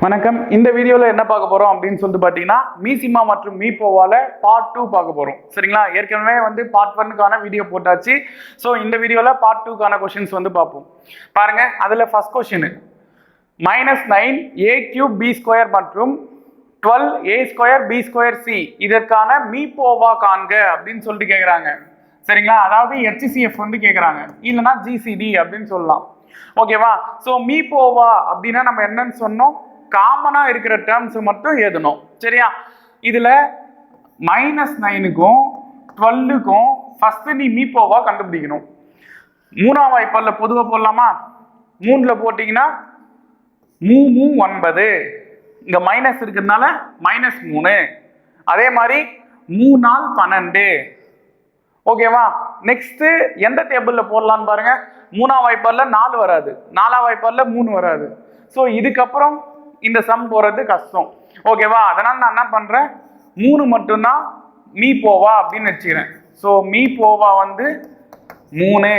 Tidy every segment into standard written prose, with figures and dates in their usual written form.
வணக்கம். இந்த வீடியோவில் என்ன பார்க்க போகிறோம் அப்படின்னு சொல்லிட்டு பார்த்தீங்கன்னா மீசிமா மற்றும் மீப்போவால பார்ட் 2 பார்க்க போகிறோம். சரிங்களா? ஏற்கனவே வந்து பார்ட் 1க்கான வீடியோ போட்டாச்சு. ஸோ இந்த வீடியோவில் பார்ட் 2க்கான கொஷின்ஸ் வந்து பார்ப்போம். பாருங்க, அதில் ஃபர்ஸ்ட் கொஷின் -9a³ b² மற்றும் 12a² b²c இதற்கான மீப்போவா காண்க அப்படின்னு சொல்லிட்டு கேட்குறாங்க. சரிங்களா? அதாவது HCF வந்து கேட்குறாங்க, இல்லைன்னா GCD அப்படின்னு சொல்லலாம். ஓகேவா? ஸோ மீப்போவா அப்படின்னா நம்ம என்னன்னு சொன்னோம், காமனா இருக்கிற டேர்ம்ஸ் மட்டும் எழுதணும். சரியா? இதுல -9க்கும் 12க்கும் ஃபர்ஸ்ட் நீ மீப்போவா கண்டுபிடிக்கணும். மூணாம் வாய்ப்பால்ல பொதுவா போடலாமா? 3ல போட்டீங்கன்னா 9, இங்க மைனஸ் இருக்கிறதுனால -3. அதே மாதிரி 3 12. ஓகேவா? நெக்ஸ்ட் எந்த டேபிள்ல போடலான்னு பாருங்க. மூணாம் வாய்ப்பால்ல 4 வராது, நாலாம் வாய்ப்பால்ல 3 வராது. ஸோ இதுக்கப்புறம் இந்த சம் போறது கஷ்டம். ஓகேவா? அதனால நான் என்ன பண்றேன், 3 மட்டும்தான் மீப்போவா அப்படின்னு வச்சுக்கிறேன். ஸோ மீப்போவா வந்து 3.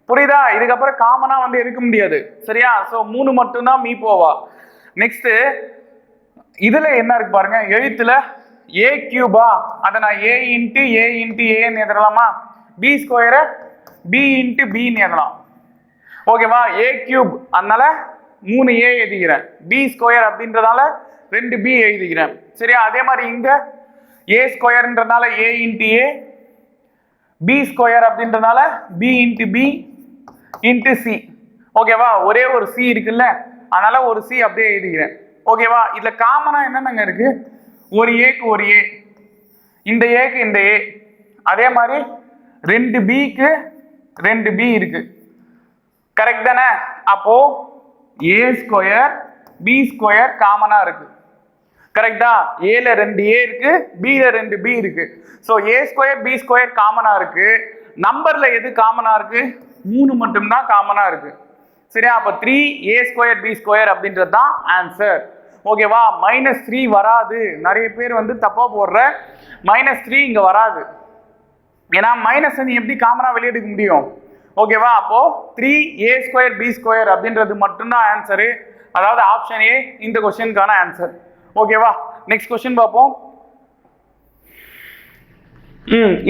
புரியுதா? இதுக்கப்புறம் காமனா வந்து எடுக்க முடியாது. சரியா? ஸோ 3 மட்டும்தான் மீப்போவா. நெக்ஸ்ட் இதுல என்ன இருக்கு பாருங்க, எழுத்துல a³ அதை நான் a × a × a எழுதலாமா? b² b × b எழுதலாம். ஓகேவா? a³ அதனால 3a எழுதிக்கிறேன், b² அப்படின்றதால 2b எழுதிக்கிறேன். சரியா? அதே மாதிரி இங்க a²ன்றதால a × a, b² அப்படின்றதால b × b × c. ஓகேவா? ஒரே ஒரு c இருக்குல்ல, அதனால ஒரு c அப்படியே எழுதிக்கிறேன். ஓகேவா? இதுல காமனா என்னென்னங்க இருக்கு, ஒரு ஏக்கு ஒரு a, இந்த ஏக்கு இந்த a, அதே மாதிரி 2bக்கு 2b இருக்கு. கரெக்ட் தானே? அப்போ a² b² காமனா இருக்கு. கரெக்டா? ஏல 2a இருக்கு, bல 2b இருக்கு. ஸோ a² b² காமனா இருக்கு. நம்பர்ல எது காமனா இருக்கு? 3 மட்டும்தான் காமனா இருக்கு. சரியா? அப்போ 3a² b² அப்படின்றது தான் ஆன்சர். ஓகேவா? -3 வராது. நிறைய பேர் வந்து தப்பா போடுற, -3 இங்க வராது. ஏன்னா மைனஸ் நீ எப்படி காமனா வெளியே எடுக்க முடியும்? ஓகேவா? அப்போ 3a² b² அப்படின்றது மட்டும்தான் ஆன்சரு. அதாவது ஆப்ஷன் ஏ இந்த கொஸ்டினுக்கான ஆன்சர். ஓகேவா? நெக்ஸ்ட் கொஸ்டின் பார்ப்போம்.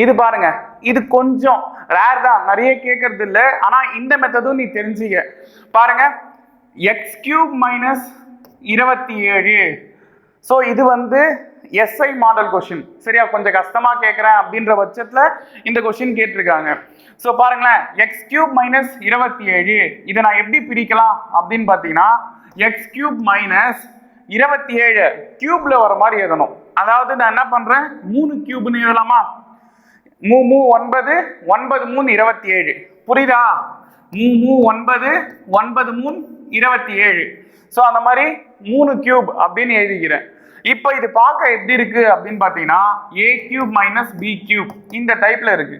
இது பாருங்க, இது கொஞ்சம் ரேர் தான், நிறைய கேட்கறது இல்லை. ஆனா இந்த மெத்தடும் நீ தெரிஞ்சுக்க. பாருங்க, x³ - 27. ஸோ இது வந்து எஸ்ஐ மாடல் கொஸ்டின். சரியா? கொஞ்சம் கஷ்டமா கேட்கிறேன் அப்படின்ற பட்சத்துல இந்த கொஸ்டின் கேட்டிருக்காங்க. ஸோ பாருங்களேன், x³ - 27 இதை நான் எப்படி பிரிக்கலாம் அப்படின்னு பார்த்தீங்கன்னா, x³ - 27 கியூப்ல வர மாதிரி எழுதணும். அதாவது நான் என்ன பண்றேன், 3 கியூப்னு எழுதலாமா? 3 9 9 3 27. புரியுதா? 3 9 9 3 27. ஸோ அந்த மாதிரி 3 கியூப் அப்படின்னு எழுதிக்கிறேன். இப்போ இது பார்க்க எப்படி இருக்கு அப்படின்னு பார்த்தீங்கன்னா, a³ - b³ இந்த டைப்ல இருக்கு.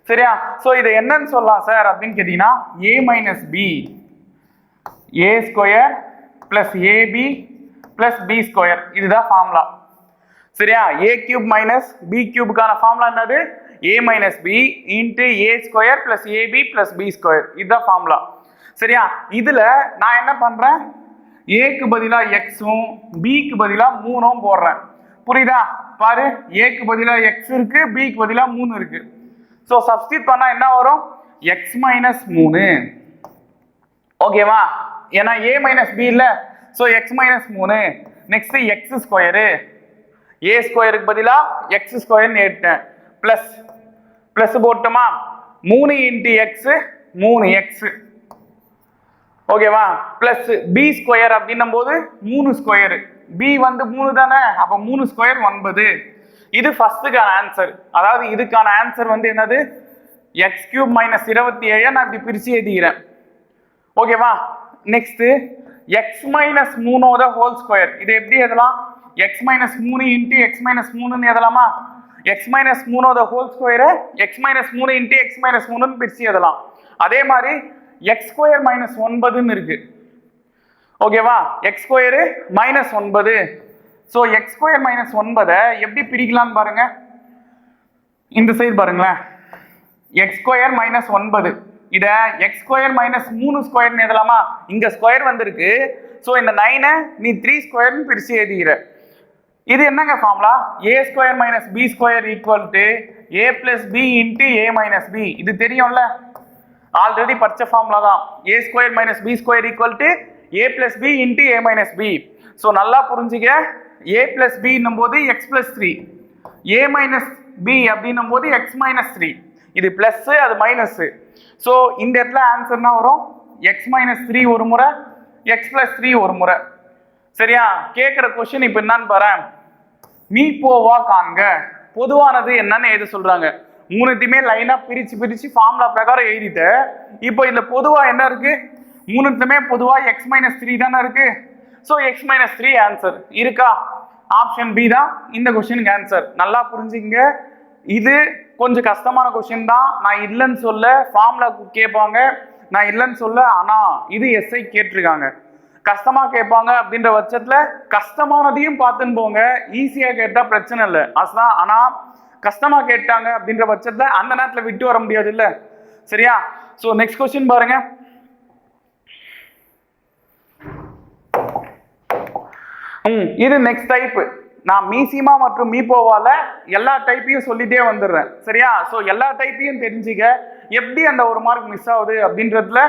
சரியா? ஸோ இதை என்னன்னு சொல்லலாம் சார் அப்படின்னு கேட்டீங்கன்னா, a - b a² + ab + b². இதுதான் ஃபார்முலா. சரியா? a³ - b³ ஃபார்முலா என்னது? a - b × a² + ab + b². இதுதான் ஃபார்முலா. சரியா? இதுல நான் என்ன பண்றேன், ஏக்கு பதிலா எக்ஸும் பிக்கு பதிலா 3ம் போடுறேன். புரியுதா? பாரு, ஏக்கு பதிலா எக்ஸ் இருக்கு, பிக்கு பதிலா 3 இருக்கு. ஸோ சப்ஸ்டிட் பண்ணா என்ன வரும்? x - 3. ஓகேவா? ஏன்னா a - b இல்ல, ஸோ x - 3. நெக்ஸ்ட் x², a²க்கு பதிலா x² எடுத்தேன். பிளஸ் போட்டோமா? 3 × x 3x. ஓகேவா? பிளஸ் b² அப்படின்னும் போது 3². b வந்து 3 தானே, அப்ப 3² 9. இது ஃபர்ஸ்டுக்கான ஆன்சர். அதாவது இதுக்கான ஆன்சர் வந்து என்னது, x³ - 27 நான் இப்படி பிரிச்சு எழுதிக்கிறேன். ஓகேவா? Next x - 3 whole square. இது எப்படி எழுதலாம்? x - 3 × x - 3ன்னு எழுதலாமா? x - 3 ஹோல் ஸ்கொயரை x - 3 × x - 3ன்னு பிரிச்சு எழுதலாம். அதே மாதிரி x² - 9ன்னு இருக்கு. ஓகேவா? x² - 9. ஸோ x² - 9 எப்படி பிரிக்கலாம்னு பாருங்க. இந்த சைடு பாருங்களேன், x² - 9 இத எக்ஸ் ஸ்கொயர் மைனஸ் 3 ஸ்கொயர்னு எழுதலாமா? இங்க ஸ்கொயர் வந்திருக்கு. ஸோ இந்த 9 நீ 3 ஸ்கொயர்னு பிரிச்சு எழுதிக்கிற. இது என்னங்க formula? A square minus B square equal to A plus B into A minus B. இது தெரியும்ல, ஆல்ரெடி படிச்ச ஃபார்முலா தான். A square minus B square equal to A plus B into A minus B. So நல்லா புரிஞ்சுக்க, A plus பின்னும் போது X plus 3, A minus B அப்படின்னும் போது எக்ஸ் மைனஸ் 3. இது பிளஸ், அது மைனஸ். ஸோ இந்த இடத்துல ஆன்சர்னா வரும் எக்ஸ் மைனஸ் 3 ஒரு முறை, எக்ஸ் பிளஸ் 3 ஒரு முறை. சரியா? கேட்குற கொஸ்டின் இப்போ என்னன்னு பாரு, மீப்போவா காண்க. பொதுவானது என்னன்னு எழுத சொல்றாங்க. மூணுத்தையுமே லைனா பிரிச்சு பிரிச்சு ஃபார்முலா பிரகாரம் எழுதிட்டு, இப்போ இதுல பொதுவா என்ன இருக்கு? மூணுத்துமே பொதுவா எக்ஸ் மைனஸ் 3 தானே இருக்கு. ஸோ எக்ஸ் மைனஸ் 3 ஆன்சர் இருக்கா? ஆப்ஷன் பி தான் இந்த கொஸ்டினுக்கு ஆன்சர். நல்லா புரிஞ்சுங்க, இது கொஞ்சம் கஷ்டமான கொஸ்டின் தான். நான் இல்லைன்னு சொல்ல, ஃபார்முலா கேட்பாங்க, நான் இல்லைன்னு சொல்ல. ஆனா இது எஸ்ஐ கேட்டிருக்காங்க, கஷ்டமா கேட்பாங்க. அப்படின்ற பட்சத்துல கஷ்டமானதையும் பார்த்துன்னு போங்க, ஈஸியா கேட்டா பிரச்சனை இல்லை அசலாம். ஆனா கஷ்டமா கேட்டாங்க அப்படின்ற பட்சத்துல அந்த நேரத்துல விட்டு வர முடியாது இல்ல. சரியா? சோ நெக்ஸ்ட் கொஸ்டின் பாருங்க. இது நெக்ஸ்ட் டைப். நான் மீசிமா மற்றும் மீப்போவால எல்லா டைப்பையும் சொல்லிட்டே வந்துடுறேன். சரியா? சோ எல்லா டைப்பையும் தெரிஞ்சுக்க, எப்படி அந்த ஒரு மார்க் மிஸ் ஆகுது அப்படின்றதுல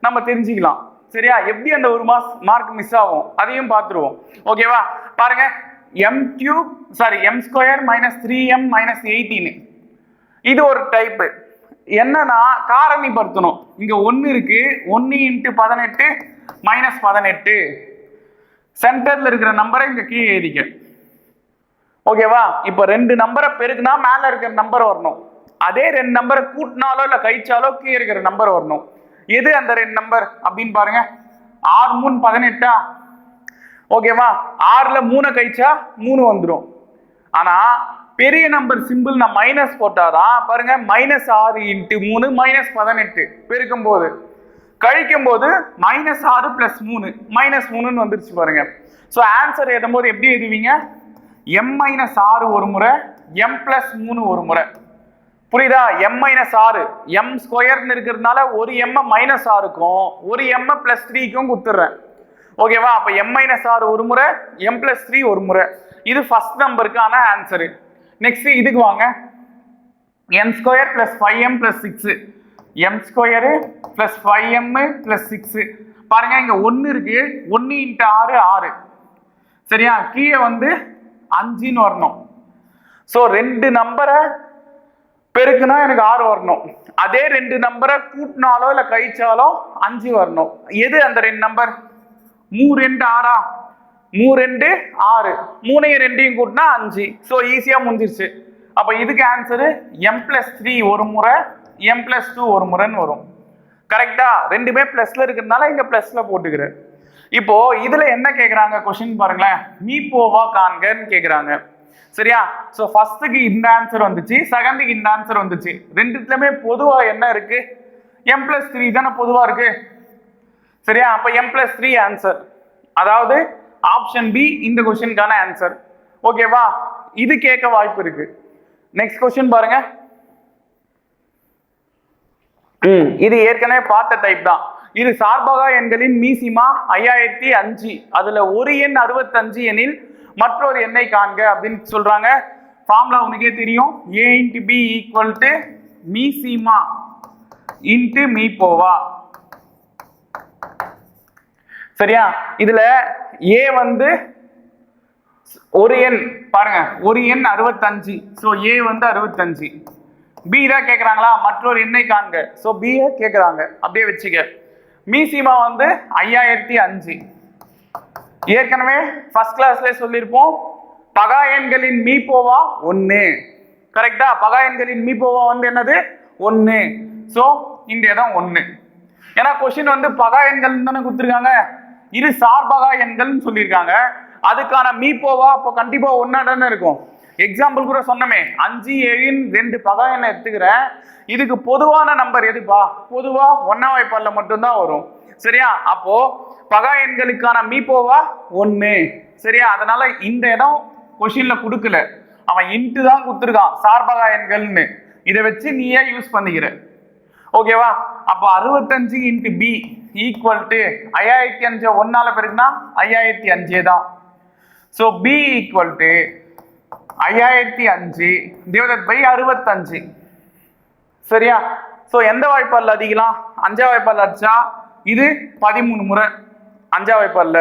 நம்ம தெரிஞ்சுக்கலாம். சரியா? எப்படி அந்த ஒரு மார்க் மிஸ் ஆகும் அதையும் பார்த்துருவோம். ஓகேவா? பாருங்க, M cube sorry M square minus 3m minus 18. இது ஒரு டைப்பு. என்னன்னா காரணிப்படுத்தணும். இங்க 1 இருக்கு, 1 இன்ட்டு 18 மைனஸ் 18. சென்டர்ல இருக்கிற நம்பரை இங்க கீழே எழுதிக்க. ஓகேவா? இப்ப 2 நம்பரை பெருக்குனா மேல இருக்கிற நம்பர் வரணும், அதே 2 நம்பரை கூட்டினாலோ இல்ல கழிச்சாலோ கீழே இருக்கிற நம்பர் வரணும். எது அந்த 2 நம்பர் அப்படின்னு பாருங்க. 6 3 18. ஓகேவா? 6ல 3 கழிச்சா 3 வந்துடும். ஆனா பெரிய நம்பர் சிம்பிள் நான் மைனஸ் போட்டாதான் பாருங்க, மைனஸ் 6 இன்ட்டு 3 மைனஸ் 18 பெருக்கும் போது, கழிக்கும் போது மைனஸ் 6 பிளஸ் 3 மைனஸ் 3 வந்துருச்சு பாருங்க. ஸோ ஆன்சர் எழுதும் போது எப்படி எழுதுவீங்க? எம் மைனஸ் 6 ஒரு முறை, எம் பிளஸ் 3 ஒரு முறை. புரியுதா? எம் மைனஸ் 6 எம் ஸ்கொயர்னு இருக்கிறதுனால ஒரு எம் மைனஸ் 6க்கும் ஒரு எம் பிளஸ் 3க்கும் குத்துறேன். ஓகேவா? அப்ப எம் மைனஸ் 6 ஒரு முறை, எம் பிளஸ் 3 ஒரு முறை. இது ஃபர்ஸ்ட் நம்பருக்கான ஆன்சரு. நெக்ஸ்ட் இதுக்கு வாங்க. M square plus 5m plus 6, M square plus 5m plus 6. பாருங்க, இங்க 1 இருக்கு, 1 இன்ட்டு 6 6. சரியா? கீழே வந்து 5ன்னு வரணும். ஸோ 2 நம்பரை பெருக்குனா எனக்கு 6 வரணும், அதே 2 நம்பரை கூட்டினாலோ இல்ல கழிச்சாலோ 5 வரணும். எது அந்த 2 நம்பர்? 3 2 6, 3 2 6, 3 2 கூட்டினா 5. ஸோ ஈஸியா முடிஞ்சிருச்சு. அப்ப இதுக்கு ஆன்சரு எம் பிளஸ் 3 ஒரு முறை, எம் பிளஸ் 2 ஒரு முறைன்னு வரும். கரெக்டா? ரெண்டுமே பிளஸ்ல இருக்கிறதுனால இங்க பிளஸ்ல போட்டுக்கிறேன். இப்போ இதுல என்ன கேக்குறாங்க கொஸ்டின் பாருங்களேன், மீப்போவா காண்கன்னு கேக்குறாங்க. சரியா? சோ ஃபர்ஸ்ட்க்கு இந்த ஆன்சர் வந்துச்சு, செகண்டுக்கு இந்த ஆன்சர் வந்துச்சு. ரெண்டுத்துலயுமே பொதுவா என்ன இருக்கு? m plus 3 தானே பொதுவா இருக்கு. சரியா? அப்ப m plus 3 ஆன்சர், அதாவது ஆப்ஷன் பி இந்த கொஸ்டினுக்கான ஆன்சர். ஓகேவா? இது கேட்க வாய்ப்பு இருக்கு. நெக்ஸ்ட் கொஸ்டின் பாருங்க. இது ஏற்கனவே பார்த்த டைப் தான். இது சார்பகா எண்களின் மீசிமா 5005, அதுல ஒரு எண் 65 எனில் மற்றொரு எண்ணை காண்க அப்படின்னு சொல்றாங்க. ஃபார்முலா உனக்கே தெரியும், a into B equal to மீசிமா இன்ட்டு மீப்போவா. சரியா? இதுல a வந்து ஒரு எண், பாருங்க ஒரு எண் 65, ஸோ a வந்து 65. பி தான் கேட்குறாங்களா, மற்றொரு எண்ணை காண்க, ஸோ பி கேட்குறாங்க, அப்படியே வச்சுக்க. மீசிமா வந்து 5005. ஏற்கனவே ஃபர்ஸ்ட் கிளாஸ்ல சொல்லியிருப்போம், பகா எண்களின் மீப்போவா 1. கரெக்டா? பகா எண்களின் மீப்போவா வந்து என்னது? 1. ஸோ இந்த இடம் 1. ஏன்னா கொஸ்டின் வந்து பகா எண்கள் தானே கொடுத்துருக்காங்க, இது சார்பகா எண்கள்னு சொல்லியிருக்காங்க. அதுக்கான மீப்போவா அப்போ கண்டிப்பா 1 தானே இருக்கும். எக்ஸாம்பிள் கூட சொன்னமே, 5 7 2 பகா எண்ணை எடுத்துக்கிறேன். இதுக்கு பொதுவான நம்பர் எதுப்பா? பொதுவா 1ஆம் வாய்ப்பாடுல மட்டும்தான் வரும். சரியா? அப்போ பகா எண்களுக்கான மீப்போவா 1. சரியா? அதனால இந்த இடம் கொஸ்டின்ல கொடுக்கல, அவன் இன்ட்டு தான் கொடுத்துருக்கான் சார்பகா எண்கள்னு. இதை வச்சு நீயே யூஸ் பண்ணிக்கிற. ஓகேவா? அப்போ 65 இன்ட்டு பி ஈக்குவல் டு 5005 ஒன்னால பெருக்குனா 5005 தான். So P equal to 5005 divided by 65. சரியா? ஸோ எந்த வாய்ப்பால் அதிகலாம்? அஞ்சாம் வாய்ப்பால் அடிச்சா இது 13 முறை அஞ்சாம் வாய்ப்பால்.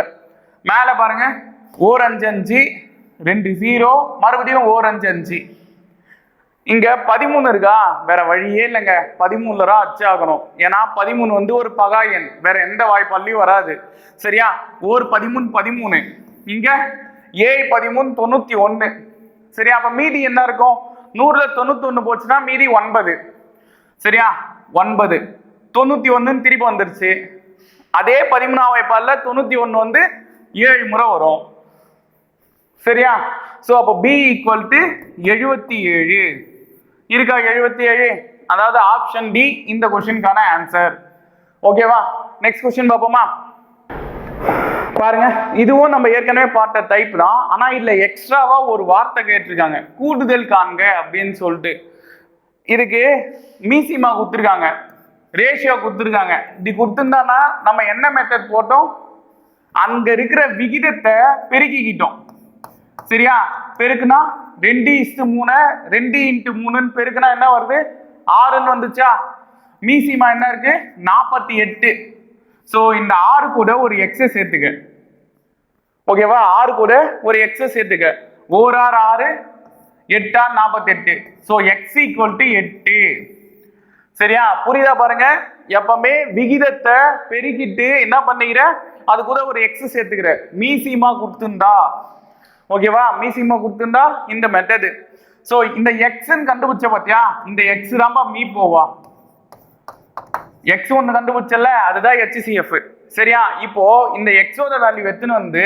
மேலே பாருங்க, ஓர் 5 5 2 0 மறுபடியும் ஓர் 5 5. இங்க 13 இருக்கா? வேற வழியே இல்லைங்க, 13 தான் அச்சாகணும். ஏன்னா 13 வந்து ஒரு பகா எண், வேற எந்த வாய்ப்பாலையும் வராது. சரியா? ஓர் 13 13, இங்க 13 91. சரியா? அப்ப மீதி என்ன இருக்கும்? 100ல 91 போச்சுன்னா மீதி 9. சரியா? 9 91 திருப்பி வந்துருச்சு. அதே 13ஆம் வாய்ப்பால்ல 91 வந்து 7 முறை வரும். சரியா? சோ அப்ப B ஈக்குவல் டு 77 இருக்கா? 77. அதாவது ஆப்ஷன் டி இந்த क्वेश्चनக்கான ஆன்சர். ஓகேவா? நெக்ஸ்ட் क्वेश्चन பாப்போமா? பாருங்க, இதுவும் நம்ம ஏற்கனவே பார்த்த டைப் தான். ஆனா இதுல எக்ஸ்ட்ராவா ஒரு வார்த்தை கேட்டிருக்காங்க, கூடுதல் காண்க அப்படின்னு சொல்லிட்டு. இதுக்கு மீசிமா கொடுத்துருக்காங்க, ரேஷியோ கொடுத்துருக்காங்க. இப்படி கொடுத்துருந்தானா நம்ம என்ன மெத்தட் போட்டோம்? அங்க இருக்கிற விகிதத்தை பெருக்கிக்கிட்டோம். சரியா? பெருக்குனா 2:3 2 × 3 பெருக்குனா என்ன வருது? 6ன்னு வந்துச்சா? மீசிமா என்ன இருக்கு? 48. சோ இந்த 6 கூட ஒரு எக்ஸ் சேர்த்துக்க. ஓகேவா? 6 கூட ஒரு எக்ஸ் சேர்த்துக்க. 1 6 6 8 48. So X equal to 8. சரியா? புரியுதா? பாருங்க, எப்பவுமே விகிதத்தை பெருக்கிட்டு என்ன பண்ணிக்கிற, அது கூட ஒரு எக்ஸ் சேர்த்துக்கிற. மீசிமா கொடுத்துண்டா, ஓகேவா? மீசிமா கொடுத்துண்டா இந்த மெத்தட். சோ இந்த எக்ஸ்ன்னு கண்டுபிடிச்ச பாத்தியா, இந்த எக்ஸ் தான்பா மீ போவா. எக்ஸ் ஒன்னு கண்டுபிடிச்சல, அதுதான் HCF. சரியா? இப்போ இந்த எக்ஸோட வேல்யூ எடுத்துன்னு வந்து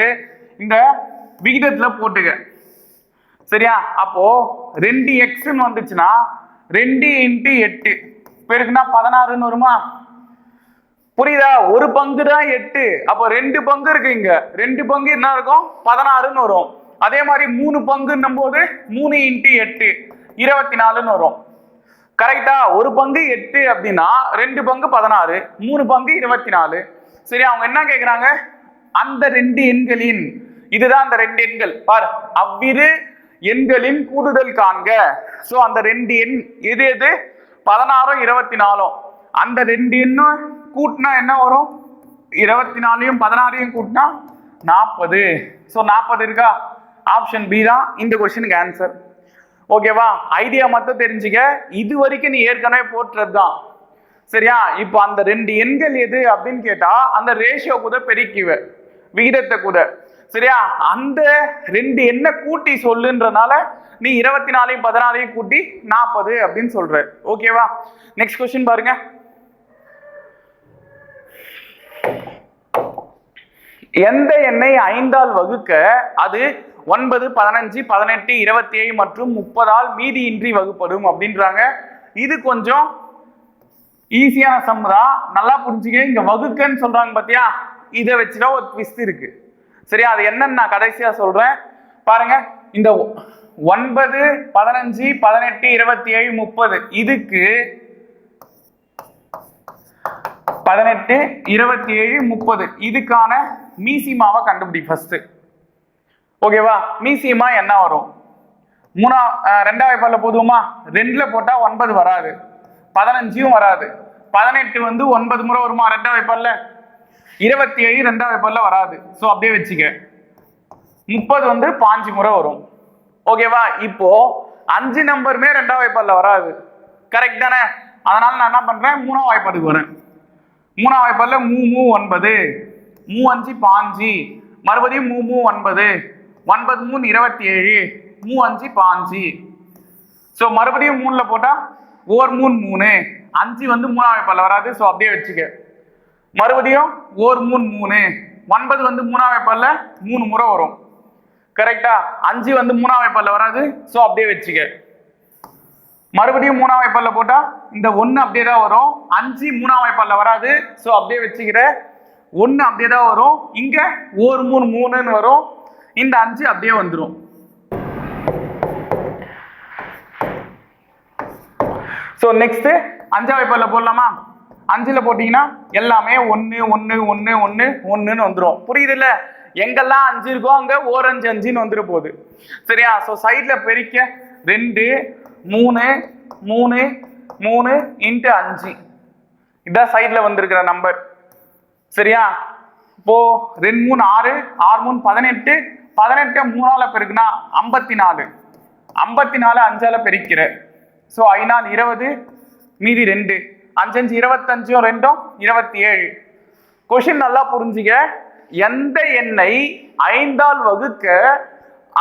இந்த விகிதத்துல போட்டுக்க. சரியா? அப்போ 2x வந்துச்சுன்னா 2 × 8 பெருக்குனா 16ன்னு வருமா? புரியுதா? ஒரு பங்கு தான் 8. அப்போ 2 பங்கு இருக்கு, இங்க 2 பங்கு என்ன இருக்கும்? 16ன்னு வரும். அதே மாதிரி 3 பங்குன்னும் போது 3 × 8 24ன்னு வரும். கரெக்டா? ஒரு பங்கு 8 அப்படின்னா 2 பங்கு 16, 3 பங்கு 24. சரி, அவங்க என்ன கேக்குறாங்க? அந்த 2 எண்களின், இதுதான் அந்த 2 எண்கள் பாரு, அவ்விரு எண்களின் கூடுதல் காண்க. சோ அந்த 2 எண் எது எது? 16 24. அந்த 2 எண்ணும் கூட்டினா என்ன வரும்? 24யும் 16யும் கூட்டினா 40. சோ 40 இருக்கா? ஆப்ஷன் பி தான் இந்த क्वेश्चनக்கு ஆன்சர். ஓகேவா? ஐடியா மட்டும் தெரிஞ்சுக்க, இது வரைக்கும் நீ ஏற்கனவே போட்டுறது தான். சரியா? இப்போ அந்த 2 எண்கள் எது அப்படின்னு கேட்டா அந்த ரேஷியோ கூட பெருக்கிவ, விகிதத்தை கூட. சரியா? அந்த 2 எண்ணை கூட்டி சொல்லுன்றனால நீ 24யும் 16யும் கூட்டி 40 அப்படின்னு சொல்ற. ஓகேவா? நெக்ஸ்ட் क्वेश्चन பாருங்க. எந்த எண்ணை 5ஆல் வகுக்க அது 9 15 18 27 மற்றும் 30ஆல் மீதியின்றி வகுப்படும் அப்படின்றாங்க. இது கொஞ்சம் ஈஸியான சம் தான், நல்லா புரிஞ்சுக்க. இங்க வகுக்கன்னு சொல்றாங்க பாத்தியா, இதை வச்சுதான் ஒரு ட்விஸ்ட் இருக்கு. சரியா? அது என்னன்னு நான் கடைசியா சொல்றேன். பாருங்க, இந்த 9 15 18 27 30 இதுக்கு 18 27 30 இதுக்கான மீசிமாவை கண்டுபிடி ஃபர்ஸ்ட். ஓகேவா? மீசிமா என்ன வரும்? 2ஆம் வாய்ப்பால்ல போதுமா? 2ல போட்டா 9 வராது, 15யும் வராது. 18 வந்து 9 முறை வருமா 2ஆம் வாய்ப்பால்ல? 27 2ஆம் வாய்ப்பால்ல வராது. சோ அப்படியே வச்சுக்க. 30 வந்து 5 முறை வரும். ஓகேவா? இப்போ 5 நம்பருமே 2ஆம் வாய்ப்பால்ல வராது. கரெக்ட் தானே? அதனால நான் என்ன பண்றேன்? 3ஆம் வாய்ப்பாட்டுக்கு வரேன். 3ஆம் வாய்ப்பால்ல 3 9 3 5 5 மறுபடியும் 3 9 9 3 27 3 5 5. சோ மறுபடியும் 3ல போட்டா 1 3 3 5 வந்து 3ஆம் வாய்ப்பால்ல வராது. சோ அப்படியே வச்சுக்க. மறுபடியும் 1 3 3 9 வந்து 3ஆம் வாய்ப்பால்ல 3 முறை வரும். கரெக்டா? 5 வந்து 3ஆம் வாய்ப்பால்ல வராது. சோ அப்படியே வச்சுக்க. மறுபடியும் 3ஆம் வாய்ப்பால்ல போட்டா இந்த 1 அப்படியே தான் வரும். 5 3ஆம் வாய்ப்பால்ல வராது. சோ அப்படியே வச்சுக்கிற. 1 அப்படியே தான் வரும். இங்க 1 3 3ன்னு வரும். இந்த 5 அப்படியே வந்துடும். ஸோ நெக்ஸ்ட் 5ஆம் வாய்ப்பாடுல போடலாமா? 5ல போட்டீங்கன்னா எல்லாமே 1 1 1 1 1ன்னு வந்துடும். புரியுது இல்ல? எங்கெல்லாம் 5 இருக்கோ அங்க ஓர் 5 5ன்னு வந்துட போகுது. சரியா? ஸோ சைட்ல பெருக்க 2 3 3 3 இன்ட்டு 5 இதான் சைட்ல வந்திருக்கிற நம்பர். சரியா? இப்போ 2 3 6 6 3 18 18 3ஆல பெருக்குனா 54 54 5ஆல பெருக்கிற. ஸோ 5 4 20 மீதி 2 5 5 25 2 27. கொஸ்டின் நல்லா புரிஞ்சுக்க. எந்த எண்ணை 5ஆல் வகுக்க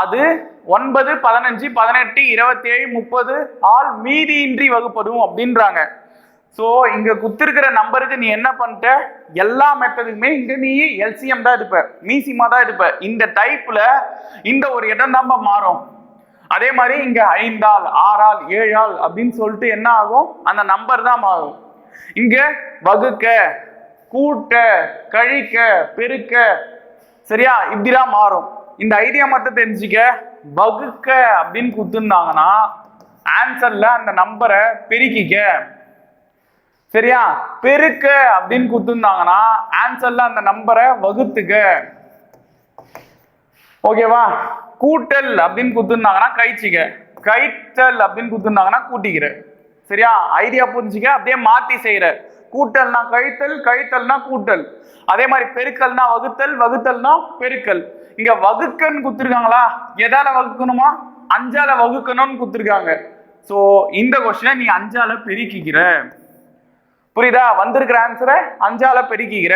அது 9 15 18 27 30 ஆல் மீதியின்றி வகுப்படும் அப்படின்றாங்க. ஸோ இங்க குத்திருக்கிற நம்பருக்கு நீ என்ன பண்ணிட்ட? எல்லா மெத்தடுக்குமே இங்க நீ எல்சிஎம் தான் எடுப்ப, மீசிமா தான் எடுப்ப. இந்த டைப்ல இந்த ஒரு இடம் தான் மாறும். அதே மாதிரி இங்க 5 ஆல் 6 ஆல் 7 ஆல் அப்படின்னு சொல்லிட்டு என்ன ஆகும்? அந்த நம்பர் தான் மாறும். இங்க வகுக்க கூட்ட கழிக்க பெருக்க சரியா இப்படிதான் மாறும். இந்த ஐடியா மட்டும் தெரிஞ்சுக்க. வகுக்க அப்படின்னு கொடுத்துருந்தாங்கன்னா ஆன்சர்ல அந்த நம்பரை பெருக்கிக்க. சரியா? பெருக்க அப்படின்னு கொடுத்துருந்தாங்கன்னா ஆன்சர்ல அந்த நம்பரை வகுத்துக்க. ஓகேவா? கூட்டல் அப்படின்னு கொடுத்துருந்தாங்கன்னா கழிச்சிக்க, கழித்தல் அப்படின்னு கொடுத்துருந்தாங்கன்னா கூட்டிக்கிற. சரியா? ஐடியா புரிஞ்சுக்க. அப்படியே மாத்தி செய்யற. கூட்டல்னா கழித்தல், கழித்தல்னா கூட்டல். அதே மாதிரி பெருக்கல்னா வகுத்தல், வகுத்தல்னா பெருக்கல். இங்க வகுக்கன்னு கொடுத்துருக்காங்களா? எதால வகுக்கணுமா? 5ஆல வகுக்கணும்னு கொடுத்துருக்காங்க. சோ இந்த கொஸ்டினை நீ 5ஆல பெருக்கிக்கிற. புரியுதா? வந்திருக்கிற ஆன்சரை 5ஆல பெருக்கிக்கிற.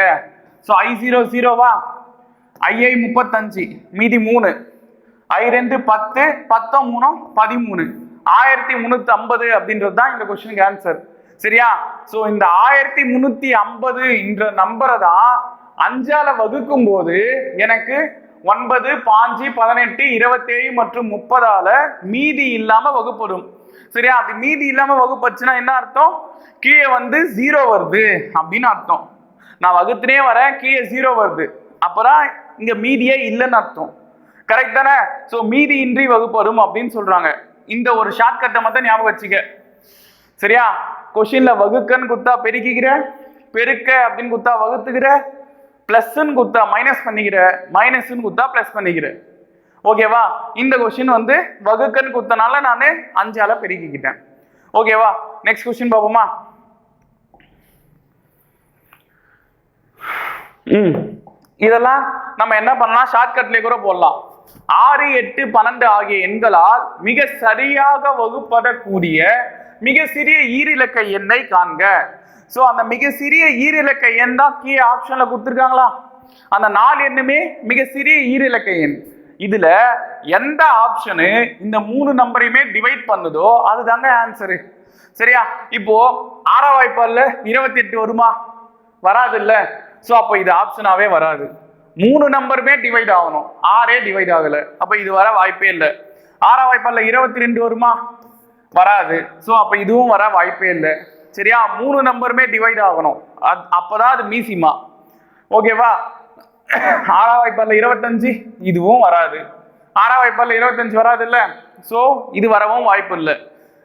So I0 0வா? II 35 மீதி 3 I2 10 10 3 13 1350 அப்படின்றது தான் இந்த கொஸ்டினுக்கு ஆன்சர். சரியா? சோ இந்த 1350 என்ற நம்பரை தான் 5ஆல வகுக்கும் போது எனக்கு 9 5 18 27 மற்றும் 30ஆல மீதி இல்லாம வகுப்படும். சரியா? அது மீதி இல்லாம வகுப்பச்சுன்னா என்ன அர்த்தம்? கீழே வந்து 0 வருது அப்படின்னு அர்த்தம். நான் வகுத்துனே வரேன், கீழே 0 வருது, அப்பதான் இங்க மீதியே இல்லைன்னு அர்த்தம். கரெக்ட் தானே? சோ மீதி இன்றி வகுப்படும் அப்படின்னு சொல்றாங்க. இந்த ஒரு ஷார்ட்கட்டை மட்டும் ஞாபகம் வச்சுக்க. சரியா? கொஸ்டின்ல வகுக்கன்னு குத்தா பெருக்கிக்கிற, பெருக்க அப்படின்னு குத்தா வகுத்துக்கிற, பிளஸ்ன்னு குத்தா மைனஸ் பண்ணிக்கிற, மைனஸ்ன்னு குத்தா பிளஸ் பண்ணிக்கிற. ஓகேவா? இந்த கொஸ்டின் வந்து வகுக்கன்னு குத்தனால நான் 5ஆல பெருக்கிக்கிட்டேன். ஓகேவா? நெக்ஸ்ட் கொஸ்டின் பார்ப்போமா? இதெல்லாம் நம்ம என்ன பண்ணலாம்? ஷார்ட்கட்ல கூட போடலாம். 6 8 12 ஆகிய எண்களால் மிக சரியாக வகுப்படக்கூடிய மிக சிறிய ஈரிலக்க எண்ணை காண்க. சோ அந்த மிக சிறிய ஈரிலக்க எண் தான் கீழே ஆப்ஷன்ல கொடுத்துருக்காங்களா? அந்த 4 எண்ணுமே மிக சிறிய ஈரிலக்க எண். இதுல எந்த ஆப்ஷனு இந்த 3 நம்பரையுமே டிவைட் பண்ணுதோ அதுதாங்க ஆன்சரு. சரியா? இப்போ 6ஆம் வாய்ப்பாடுல 28 வருமா? வராது இல்ல. சோ அப்ப இது ஆப்ஷனாவே வராது. 3 நம்பருமே டிவைட் ஆகணும், 6 டிவைட் ஆகல, அப்ப இது வர வாய்ப்பே இல்லை. 6ஆம் வாய்ப்பாடுல 22 வருமா? வராது. சோ அப்ப இதுவும் வர வாய்ப்பே இல்லை. சரியா? 3 நம்பருமே டிவைட் ஆகணும், அப்பதான் அது மீசிமா. ஓகேவா? 6ஆம் வாய்ப்பாடுல 25 இதுவும் வராது. 6ஆம் வாய்ப்பாடுல 25 வராது இல்ல. சோ இது வரவும் வாய்ப்பு இல்லை.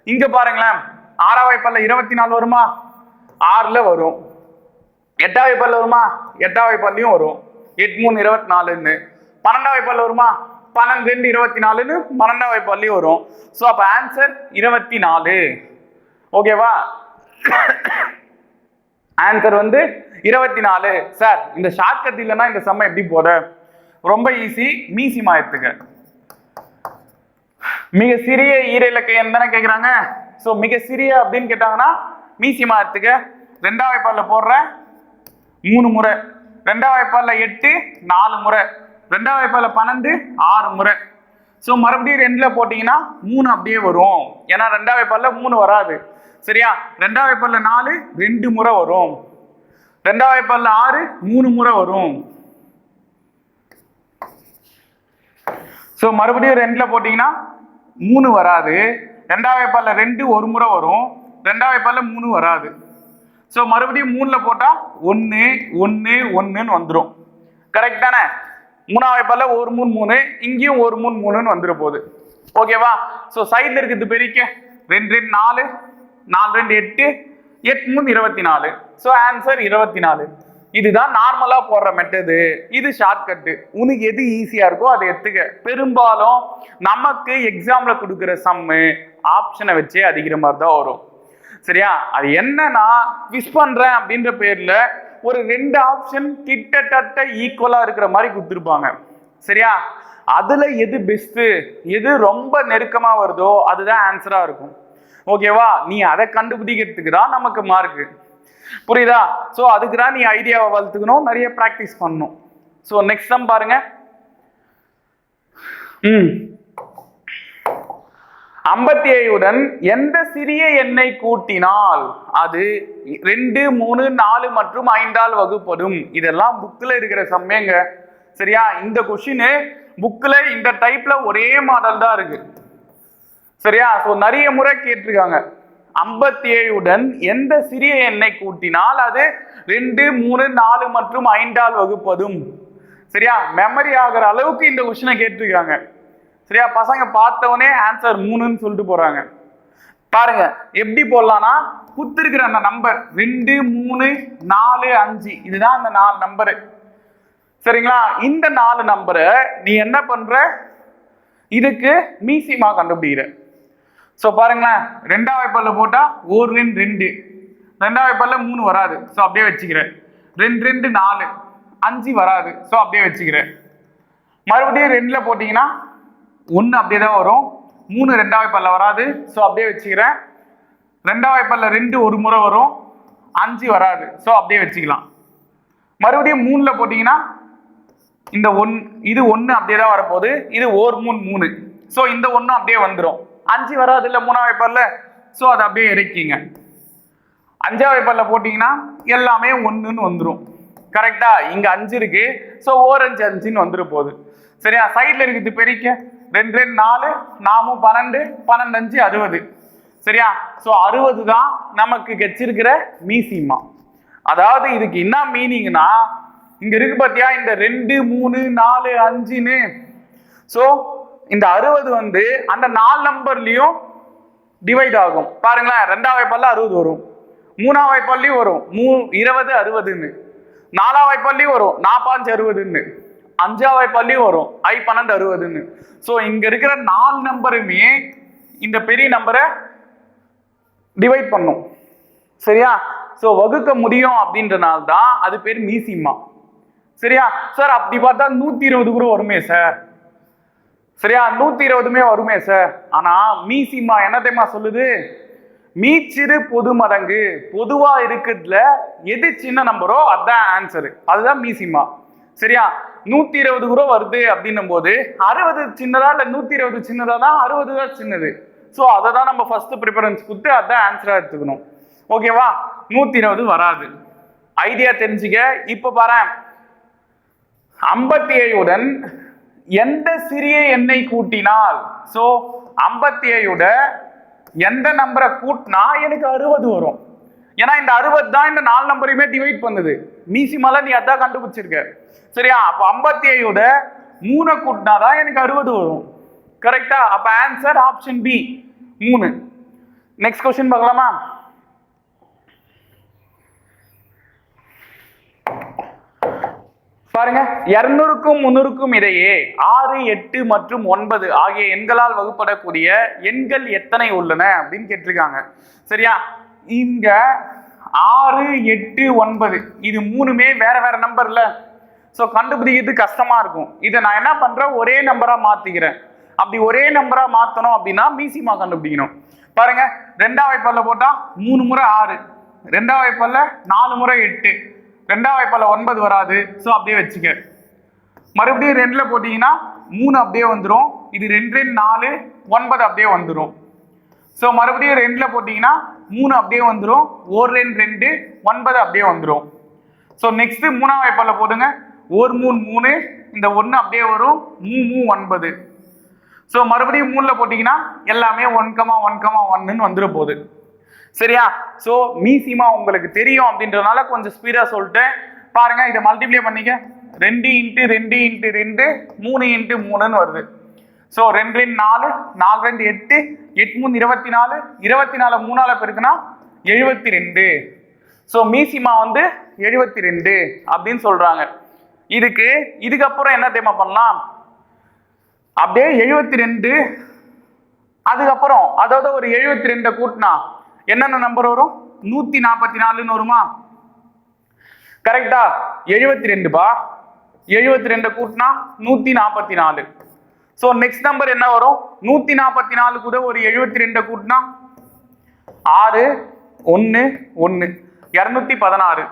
இங்க பாருங்களேன், 6ஆம் வாய்ப்பாடுல 24 வருமா? 6ல வரும். 8ஆம் வாய்ப்பாடுல வருமா? 8ஆம் வாய்ப்பாடுலயும் வரும். 8 3 24ன்னு. 12ஆம் வாய்ப்பாடுல வருமா? 12 2 24ன்னு 12ஆம் வாய்ப்பாடுலயும் வரும். சோ அப்ப ஆன்சர் 24. ஓகேவா? ஆன்சர் வந்து 24. சார் இந்த ஷார்ட்கட் இல்லைன்னா இந்த சம்ம எப்படி போட? ரொம்ப ஈஸி. மீசிமா எடுத்துக்க. மிக சிறிய ஈரிலக்க எண் தானே கேட்குறாங்க. ஸோ மிக சிறிய அப்படின்னு கேட்டாங்கன்னா மீசிமா எடுத்துக்க. 2ஆம் வாய்ப்பாடுல போடுற 3 முறை, 2ஆம் வாய்ப்பாடுல 8 4 முறை, 2ஆம் வாய்ப்பாடுல 12 6 முறை. ஸோ மறுபடியும் 2ல போட்டீங்கன்னா 3 அப்படியே வரும். ஏன்னா 2ஆம் வாய்ப்பாடுல 3 வராது. சரியா? 2ஆம் வாய்ப்பாடுல 4 2 முறை வரும். 2ஆம் வாய்ப்பாடுல 6 3 முறை வரும். ஸோ மறுபடியும் 2ல போட்டீங்கன்னா 3 வராது. 2ஆம் வாய்ப்பாடுல 2 1 முறை வரும். 2ஆம் வாய்ப்பாடுல 3 வராது. ஸோ மறுபடியும் 3ல போட்டா 1 1 1ன்னு வந்துடும். கரெக்ட் தானே? 3ஆம் வாய்ப்பாடுல 1 3 3, இங்கேயும் 1 3 3ன்னு வந்துட போகுது. ஓகேவா? ஸோ சைட்ல இருக்குது பெருக்க 2 2 4 4 2 8, 8 3 24. So answer 24. இதுதான் நார்மலா போடுற மெத்தடு. இது ஷார்ட்கட்டு. உனக்கு எது ஈஸியா இருக்கோ அதை எடுத்துக்க. பெரும்பாலும் நமக்கு எக்ஸாம்ல கொடுக்குற சம்மு ஆப்ஷனை வச்சே அதிகிற மாதிரி தான் வரும். சரியா? அது என்னன்னா விஷ் பண்றேன் அப்படின்ற பேர்ல ஒரு 2 ஆப்ஷன் கிட்டத்தட்ட ஈக்குவலா இருக்கிற மாதிரி கொடுத்துருப்பாங்க. சரியா? அதுல எது பெஸ்ட், எது ரொம்ப நெருக்கமா வருதோ அதுதான் ஆன்சரா இருக்கும். ஓகேவா? நீ அதை கண்டுபிடிக்கிறதுக்கு தான் நமக்கு மார்க். புரியுதா? ஸோ அதுக்கு தான் நீ ஐடியாவை வளர்த்துக்கணும், நிறைய ப்ராக்டிஸ் பண்ணணும். ஸோ நெக்ஸ்ட் சம் பாருங்க. 57 எந்த சிறிய எண்ணை கூட்டினால் அது 2 3 4 மற்றும் 5ஆல் வகுப்படும். இதெல்லாம் புக்ல இருக்கிற சம்மேங்க. சரியா? இந்த கொஸ்டின் புக்ல இந்த டைப்ல ஒரே மாடல் தான் இருக்கு. சரியா? ஸோ நிறைய முறை கேட்டிருக்காங்க. 57 எந்த சிறிய எண்ணை கூட்டினால் அது 2 3 4 மற்றும் 5ஆல் வகுப்பதும். சரியா? மெமரி ஆகிற அளவுக்கு இந்த கொஸ்டினை கேட்டிருக்காங்க. சரியா? பசங்க பார்த்தவனே ஆன்சர் 3ன்னு சொல்லிட்டு போறாங்க. பாருங்க எப்படி போடலாம்னா, குத்துருக்கிற அந்த நம்பர் 2 3 4 5 இதுதான் அந்த 4 நம்பரு. சரிங்களா? இந்த 4 நம்பரை நீ என்ன பண்ற, இதுக்கு மீசிமா கண்டுபிடிக்கிற. ஸோ பாருங்களேன், 2ஆம் வாய்ப்பால்ல போட்டா 1 2 2, 2ஆம் வாய்ப்பால்ல 3 வராது. ஸோ அப்படியே வச்சுக்கிறேன். 2 2 4, 5 வராது. ஸோ அப்படியே வச்சுக்கிறேன். மறுபடியும் 2ல போட்டீங்கன்னா 1 அப்படியே தான் வரும். 3 2ஆம் வாய்ப்பால்ல வராது. ஸோ அப்படியே வச்சுக்கிறேன். 2ஆம் வாய்ப்பால்ல 2 ஒரு முறை வரும், 5 வராது. ஸோ அப்படியே வச்சுக்கலாம். மறுபடியும் 3ல போட்டீங்கன்னா இந்த 1 இது 1 அப்படியே தான் வரப்போகுது. இது 1 3 3. ஸோ இந்த 1 அப்படியே வந்துடும். 5 வராது இல்லை 3ஆம் வாய்ப்பால்ல. ஸோ அதை அப்படியே இறக்கிங்க. 5ஆம் வாய்ப்பால்ல போட்டீங்கன்னா எல்லாமே 1ன்னு வந்துடும். கரெக்டா? இங்க 5 இருக்கு. ஸோ 1 5 5ன்னு வந்துரு போகுது. சரியா? சைட்ல இருக்குது பெருக்க 2 2 4 4 12 12 5 60. சரியா? ஸோ 60 தான் நமக்கு கிடைச்சிருக்கிற மீசிமா. அதாவது இதுக்கு என்ன மீனிங்னா, இங்க இருக்கு பாத்தியா இந்த 2 3 4 5ன்னு. ஸோ இந்த 60 வந்து அந்த 4 நம்பர்லயும் டிவைட் ஆகும். பாருங்களேன், 2ஆம் வாய்ப்பால்ல 60 வரும், 3ஆம் வாய்ப்பால்லையும் வரும் 20 60ன்னு, 4ஆம் வாய்ப்பால்லையும் வரும் 45 60ன்னு, 5ஆம் வாய்ப்பால்லையும் வரும் 12 60ன்னு. ஸோ இங்க இருக்கிற 4 நம்பருமே இந்த பெரிய நம்பரை டிவைட் பண்ணும். சரியா? ஸோ வகுக்க முடியும் அப்படின்றனால தான் அது பேர் மீசிமா. சரியா? சார் அப்படி பார்த்தா 120 கூட வருமே சார். சரியா? 120மே வருமே சார். ஆனா மீசிமா என்ன தெரியுமா சொல்லுது? மீச்சிறு பொது மடங்கு. பொதுவா இருக்கிறதுல எது சின்ன நம்பரோ அதுதான் ஆன்சரு. அதுதான் மீசிமா. சரியா? 120 கூட வருது அப்படின்னும் போது 60 சின்னதா இல்ல 120 சின்னதா தான், 60 தான் சின்னது. ஸோ அதை தான் நம்ம ஃபர்ஸ்ட் ப்ரிஃபரன்ஸ் கொடுத்து அதான் ஆன்சரா எடுத்துக்கணும். ஓகேவா? 120 வராது. ஐடியா தெரிஞ்சுக்க. இப்ப பாரு, 57 எந்த சிறிய எண்ணை கூட்டினால், சோ 57 எந்த நம்பரை கூட்டினா எனக்கு 60 வரும். ஏன்னா இந்த 60 தான் இந்த 4 நம்பரையுமே டிவைட் பண்ணுது. மீசிமால நீ அதான் கண்டுபிடிச்சிருக்க. சரியா? அப்ப 57 3 கூட்டினாதான் எனக்கு 60 வரும். கரெக்டா? அப்ப answer option B 3. Next question பார்க்கலாமா? பாருங்க, 200க்கும் 300க்கும் இடையே 6 8 மற்றும் 9 ஆகிய எண்களால் வகுப்படக்கூடிய எண்கள் எத்தனை உள்ளன அப்படின்னு கேட்டிருக்காங்க. சரியா? இங்க 6 8 9 இது மூணுமே வேற வேற நம்பர்ல. ஸோ கண்டுபிடிக்கிறது கஷ்டமா இருக்கும். இதை நான் என்ன பண்றேன், ஒரே நம்பரா மாத்திக்கிறேன். அப்படி ஒரே நம்பரா மாத்தணும் அப்படின்னா மீசிமா கண்டுபிடிக்கணும். பாருங்க, 2ஆம் வாய்ப்பால்ல போட்டா 3 முறை 6, 2ஆம் வாய்ப்பால்ல 4 முறை 8, 2ஆம் வாய்ப்பால்ல 9 வராது. ஸோ அப்படியே வச்சுக்க. மறுபடியும் 2ல போட்டீங்கன்னா 3 அப்படியே வந்துடும். இது 2 2 4 9 அப்படியே வந்துடும். ஸோ மறுபடியும் 2ல போட்டீங்கன்னா 3 அப்படியே வந்துடும். 1 2 2 9 அப்படியே வந்துடும். ஸோ நெக்ஸ்ட் 3ஆம் வாய்ப்பால்ல போடுங்க. 1 3 3, இந்த 1 அப்படியே வரும். 3 9. ஸோ மறுபடியும் 3ல போட்டீங்கன்னா எல்லாமே 1,1,1ன்னு வந்துட போகுது. சரியா? ஸோ மீசிமா உங்களுக்கு தெரியும் அப்படின்றதுனால கொஞ்சம் ஸ்பீடா சொல்லிட்டேன். பாருங்க, இதை மல்டிப்ளை பண்ணிக்க. 2 × 2 × 2 3 × 3ன்னு வருது. ஸோ 2 2 4, 4 2 8, 8 3 24, 24 3ஆல பெருக்குனா 72. ஸோ மீசிமா வந்து 72 அப்படின்னு சொல்றாங்க. இதுக்கப்புறம் என்ன தெரியுமா பண்ணலாம், அப்படியே 72 அதுக்கப்புறம் அதாவது ஒரு 72 கூட்டினா என்னென்ன நம்பர் வரும், 144 வருமா? கரெக்டா? 72 பா, 72 கூட்டினா 144. ஸோ நெக்ஸ்ட் நம்பர் என்ன வரும், 144 கூட ஒரு 72 கூட்டினா 6 1 1 216.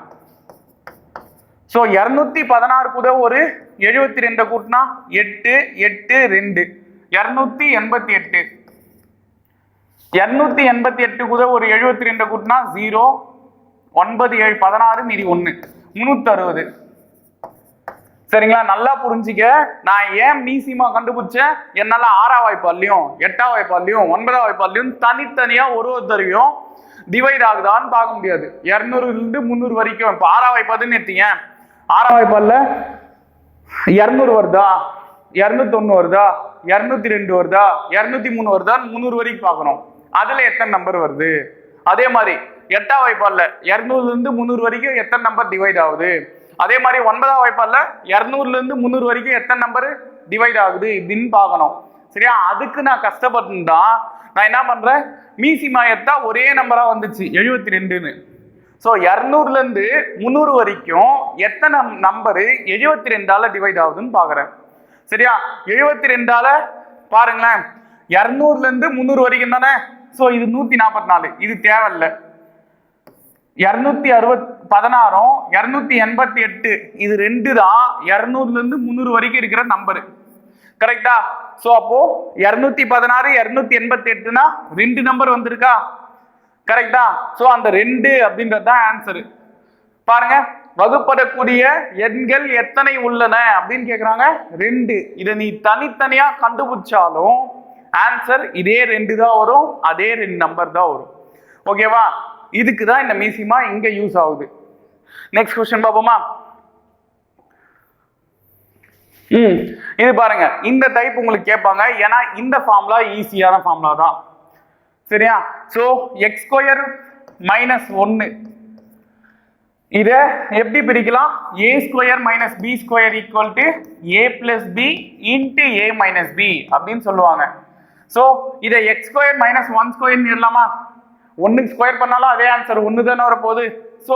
ஸோ 216 கூட ஒரு 72 கூட்டினா 8 8 2 288. 288 கூட ஒரு 72 கூட்டினா 0 9 7 16 மீதி 1 360. சரிங்களா? நல்லா புரிஞ்சுக்க, நான் ஏன் மீசிமா கண்டுபிடிச்சேன், என்னால 6ஆம் வாய்ப்பாலையும் 8ஆம் வாய்ப்பாலையும் 9ஆம் வாய்ப்பாலையும் தனித்தனியா ஒருத்தரையும் டிவைட் ஆகுதான்னு பார்க்க முடியாது. 200 இருந்து 300 வரைக்கும். இப்போ 6ஆம் வாய்ப்பாதுன்னு எடுத்தீங்க, 6ஆம் வாய்ப்பால்ல 200 வருதா, 201 வருதா, 202 வருதா, 203 வருதா, 300 வரைக்கும் பார்க்கணும். அதுல எத்தனை நம்பர் வருது? அதே மாதிரி 8ஆம் வாய்ப்பால்ல 200 இருந்து 300 வரைக்கும் எத்தனை நம்பர் டிவைட் ஆகுது? அதே மாதிரி 9ஆம் வாய்ப்பால்ல 200 இருந்து 300 வரைக்கும் எத்தனை நம்பர் டிவைட் ஆகுது இப்படின்னு பார்க்கணும். சரியா? அதுக்கு நான் கஷ்டப்பட்டுதான் நான் என்ன பண்றேன், மீசிமா எடுத்தா ஒரே நம்பரா வந்துச்சு 72ன்னு. ஸோ 200ல இருந்து 300 வரைக்கும் எத்தனை நம்பரு 72ஆல டிவைட் ஆகுதுன்னு பாக்குறேன். சரியா? 72ஆல பாருங்களேன், 200ல இருந்து 300 வரைக்கும் தானே. ஸோ இது 144, இது தேவையில்லை. 216 288 இது 2 தான் 200ல இருந்து 300 வரைக்கும் இருக்கிற நம்பரு. கரெக்டா? சோ அப்போ 216 288னா 2 நம்பர் வந்திருக்கா? கரெக்டா? சோ அந்த 2 அப்படின்றது தான் ஆன்சர். பாருங்க, வகுப்படக்கூடிய எண்கள் எத்தனை உள்ளன அப்படின்னு கேக்குறாங்க. 2. இதை நீ தனித்தனியா கண்டுபிடிச்சாலும் ஆன்சர் இதே 2 தான் வரும், அதே 2 நம்பர் தான் வரும். ஓகேவா? இதுக்கு தான் இந்த மீசிமா இங்க யூஸ் ஆகுது. நெக்ஸ்ட் क्वेश्चन பாப்போமா? இது பாருங்க, இந்த டைப் உங்களுக்கு கேட்பாங்க. ஏன்னா இந்த ஃபார்முலா ஈஸியான ஃபார்முலா தான். சரியா? சோ x² - 1 இத எப்படி பிரிக்கலாம்? a² - b² = a + b * a - b அப்படின்னு சொல்லுவாங்க. சோ இத x² - 1² ன்னு எழுதலாமா? 1க்கு ஸ்கொயர் பண்ணாலும் அதே ஆன்சர் 1 தானே வர போகுது. சோ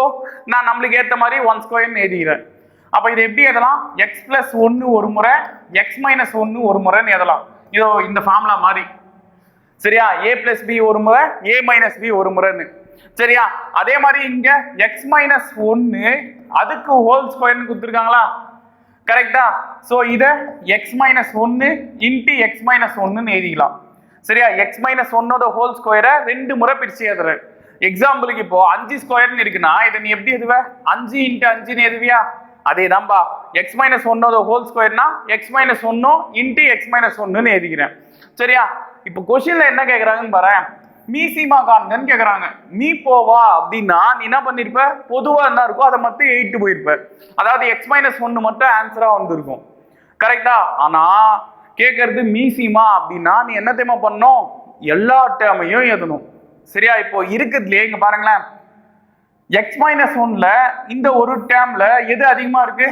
நான் நம்மளுக்கு ஏத்த மாதிரி 1² ன்னு எழுதிக்கிறேன். அப்ப இது எப்படி எழுதலாம்? x + 1 ஒரு முறை, x - 1 ஒரு முறைன்னு எழுதலாம். இதோ இந்த ஃபார்முலா மாதிரி. சரியா? a + b ஒரு முறை, a - b ஒரு முறைன்னு. சரியா? அதே மாதிரி இங்க x - 1 அதுக்கு ஹோல் ஸ்கொயர்னு கொடுத்துருக்காங்களா? கரெக்டா? சோ இத x - 1 * x - 1ன்னு எழுதிக்கலாம். சரியா? x - 1ஓட ஹோல் ஸ்கொயரை 2 முறை பிரிச்சு எழுதுறேன். எக்ஸாம்பிளுக்கு இப்போ 5 ஸ்கொயர்னு இருக்குன்னா இதை நீ எப்படி எழுதுவ? 5 × 5ன்னு எழுதுவியா? அதே தான்பா, x - 1ஓட ஹோல் ஸ்கொயர்னா x - 1 * x - 1ன்னு எழுதிக்கிறேன். சரியா? இப்போ क्वेश्चनல என்ன கேக்குறாங்கன்னு பாரு. மீசிமா காண்கன்னு கேக்குறாங்க. மீ போவா அப்படின்னா நீ என்ன பண்ணிருப்ப? பொதுவா என்ன இருக்கோ அதை மட்டும் 8 போயிருப்ப. அதாவது x - 1 மட்டும் ஆன்சரா வந்திருக்கும். கரெக்டா? ஆனா கேட்கறது மீசிமா அப்படின்னா நீ என்ன தெரியுமா பண்ணணும்? எல்லா டேர்மையும் எழுதணும். சரியா? இப்போ இருக்குதுலயே இங்க பாருங்களேன், x - 1ல இந்த ஒரு டேர்ம்ல எது அதிகமா இருக்கு?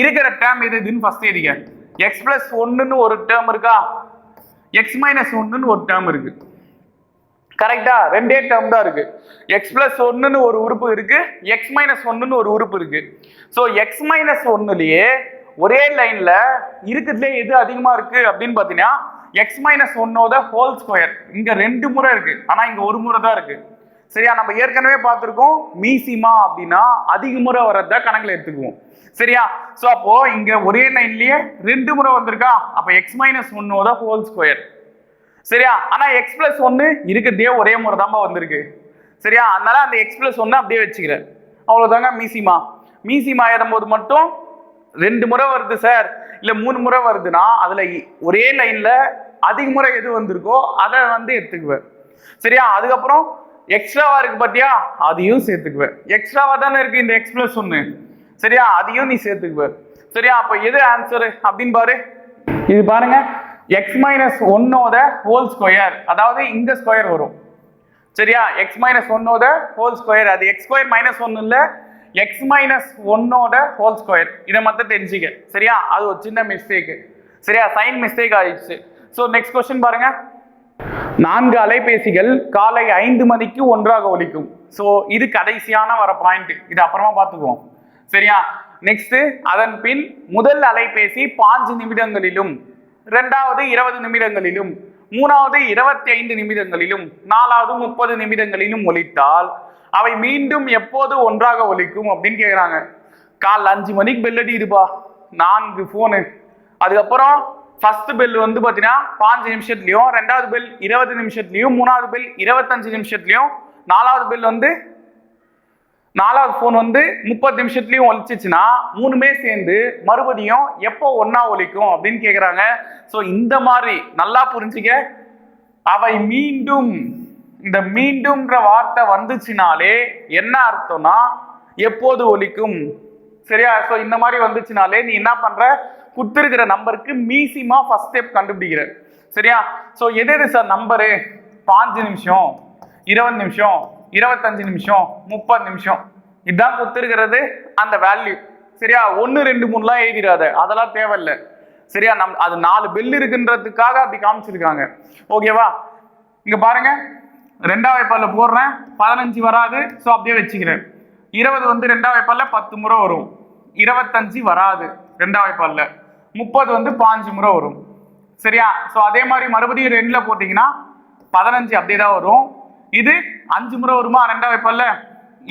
இருக்கிற டேர்ம் எதுன்னு ஃபர்ஸ்ட் எழுதிக்க. x + 1ன்னு ஒரு டேர்ம் இருக்கா, x - 1ன்னு ஒரு டேர்ம் இருக்கு. கரெக்டா? ரெண்டே டேர்ம் தான் இருக்கு. x + 1ன்னு ஒரு உறுப்பு இருக்கு, x - 1ன்னு ஒரு உறுப்பு இருக்கு. சோ x - 1லயே ஒரே லைன்ல இருக்குதுல எது அதிகமா இருக்கு அப்படின்னு பாத்தீங்கன்னா x - 1ஓட ஹோல் ஸ்கொயர் இங்க 2 முறை இருக்கு, ஆனா இங்க ஒரு முறை தான் இருக்கு. சரியா? நம்ம ஏற்கனவே பார்த்திருக்கோம், மீசிமா அப்படின்னா அதிக முறை வர்றத கணக்குல எடுத்துக்குவோம். சரியா? சோ அப்போ இங்க ஒரே லைன்லயே 2 முறை வந்திருக்கா, அப்ப x - 1ஓட ஹோல் ஸ்கொயர். சரியா? ஆனா x + 1 இருக்குதே ஒரே முறை தான் வந்திருக்கு. சரியா? அதனால அந்த x + 1 அப்படியே வச்சுக்கிறேன். அவ்வளவுதாங்க மீசிமா. மீசிமா எழுதும்போது மட்டும் 2 முறை வருது சார், இல்ல 3 முறை வருதுன்னா அதுல ஒரே லைன்ல அதிக முறை எது வந்திருக்கோ அதை எடுத்துக்குவேன். சரியா? அதுக்கப்புறம் எக்ஸ்ட்ராவா இருக்கு பாத்தியா, அதையும் சேர்த்துக்குவேன். எக்ஸ்ட்ராவா தானே இருக்கு இந்த x + 1. சரியா? அதையும் நீ சேர்த்துக்குவ. சரியா? அப்ப எது ஆன்சர் அப்படின்னு பாரு. இது பாருங்க, எக்ஸ் மைனஸ் ஒன்னோட ஹோல் ஸ்கொயர், அதாவது இங்க ஸ்கொயர் வரும் சரியா. எக்ஸ் மைனஸ் ஒன்னோட ஹோல் ஸ்கொயர், அது எக்ஸ் ஸ்கொயர் மைனஸ் ஒன்னு இல்ல, எக்ஸ் மைனஸ் ஒன்னோட ஹோல் ஸ்கொயர். இதை மட்டும் தெரிஞ்சுக்க சரியா. அது ஒரு சின்ன மிஸ்டேக் சரியா, சைன் மிஸ்டேக் ஆயிடுச்சு. ஸோ நெக்ஸ்ட் கொஸ்டின் பாருங்க. 4 அலைபேசிகள் காலை 5 மணிக்கு ஒன்றாக ஒலிக்கும். ஸோ இது கடைசியான வர பாயிண்ட், இது அப்புறமா பார்த்துக்குவோம் சரியா. நெக்ஸ்ட், அதன் பின் முதல் அலைபேசி 5 நிமிடங்களிலும், இரண்டாவது 20 நிமிடங்களிலும், மூணாவது 25 நிமிடங்களிலும், நாலாவது 30 நிமிடங்களிலும் ஒலித்தால் அவை மீண்டும் எப்போது ஒன்றாக ஒலிக்கும் அப்படின்னு கேட்குறாங்க. காலைல 5 மணிக்கு பெல் அடிக்குதுப்பா, 4 ஃபோனு. அதுக்கப்புறம் ஃபர்ஸ்ட் பெல் வந்து பார்த்தீங்கன்னா 5 நிமிஷத்துலையும், ரெண்டாவது பெல் 20 நிமிஷத்துலையும், மூணாவது பெல் 25 நிமிஷத்துலையும், நாலாவது ஃபோன் வந்து 30 நிமிஷத்துலையும் ஒலிச்சிச்சுன்னா மூணுமே சேர்ந்து மறுபடியும் எப்போ ஒன்னா ஒலிக்கும் அப்படின்னு கேட்குறாங்க. ஸோ இந்த மாதிரி நல்லா புரிஞ்சுக்க. அவை மீண்டும், இந்த மீண்டும்ன்ற வார்த்தை வந்துச்சுனாலே என்ன அர்த்தம்னா எப்போது ஒலிக்கும் சரியா. ஸோ இந்த மாதிரி வந்துச்சுனாலே நீ என்ன பண்ற, குடுத்திருக்கிற நம்பருக்கு மீசிமா ஃபர்ஸ்ட் ஸ்டெப் கண்டுபிடிக்கிற சரியா. ஸோ எது சார் நம்பரு, 5 நிமிஷம், 20 நிமிஷம், 25 நிமிஷம், 30 நிமிஷம், இதுதான் கொடுத்திருக்கிறது அந்த வேல்யூ சரியா. 1 2 3லாம் எழுதிடாத, அதெல்லாம் தேவையில்லை சரியா. அது 4 பெல் இருக்குன்றதுக்காக அப்படி காமிச்சிருக்காங்க ஓகேவா. இங்க பாருங்க, 2ஆம் வாய்ப்பால்ல போடுறேன், 15 வராது ஸோ அப்படியே வச்சுக்கிறேன். 20 வந்து 2ஆம் வாய்ப்பால்ல 10 முறை வரும், 25 வராது 2ஆம் வாய்ப்பால்ல, 30 வந்து 5 முறை வரும் சரியா. ஸோ அதே மாதிரி மறுபடியும் 2ல போட்டீங்கன்னா 15 அப்படியே தான் வரும். இது 5 முறை வருமா 2ஆம் வாய்ப்பால்ல,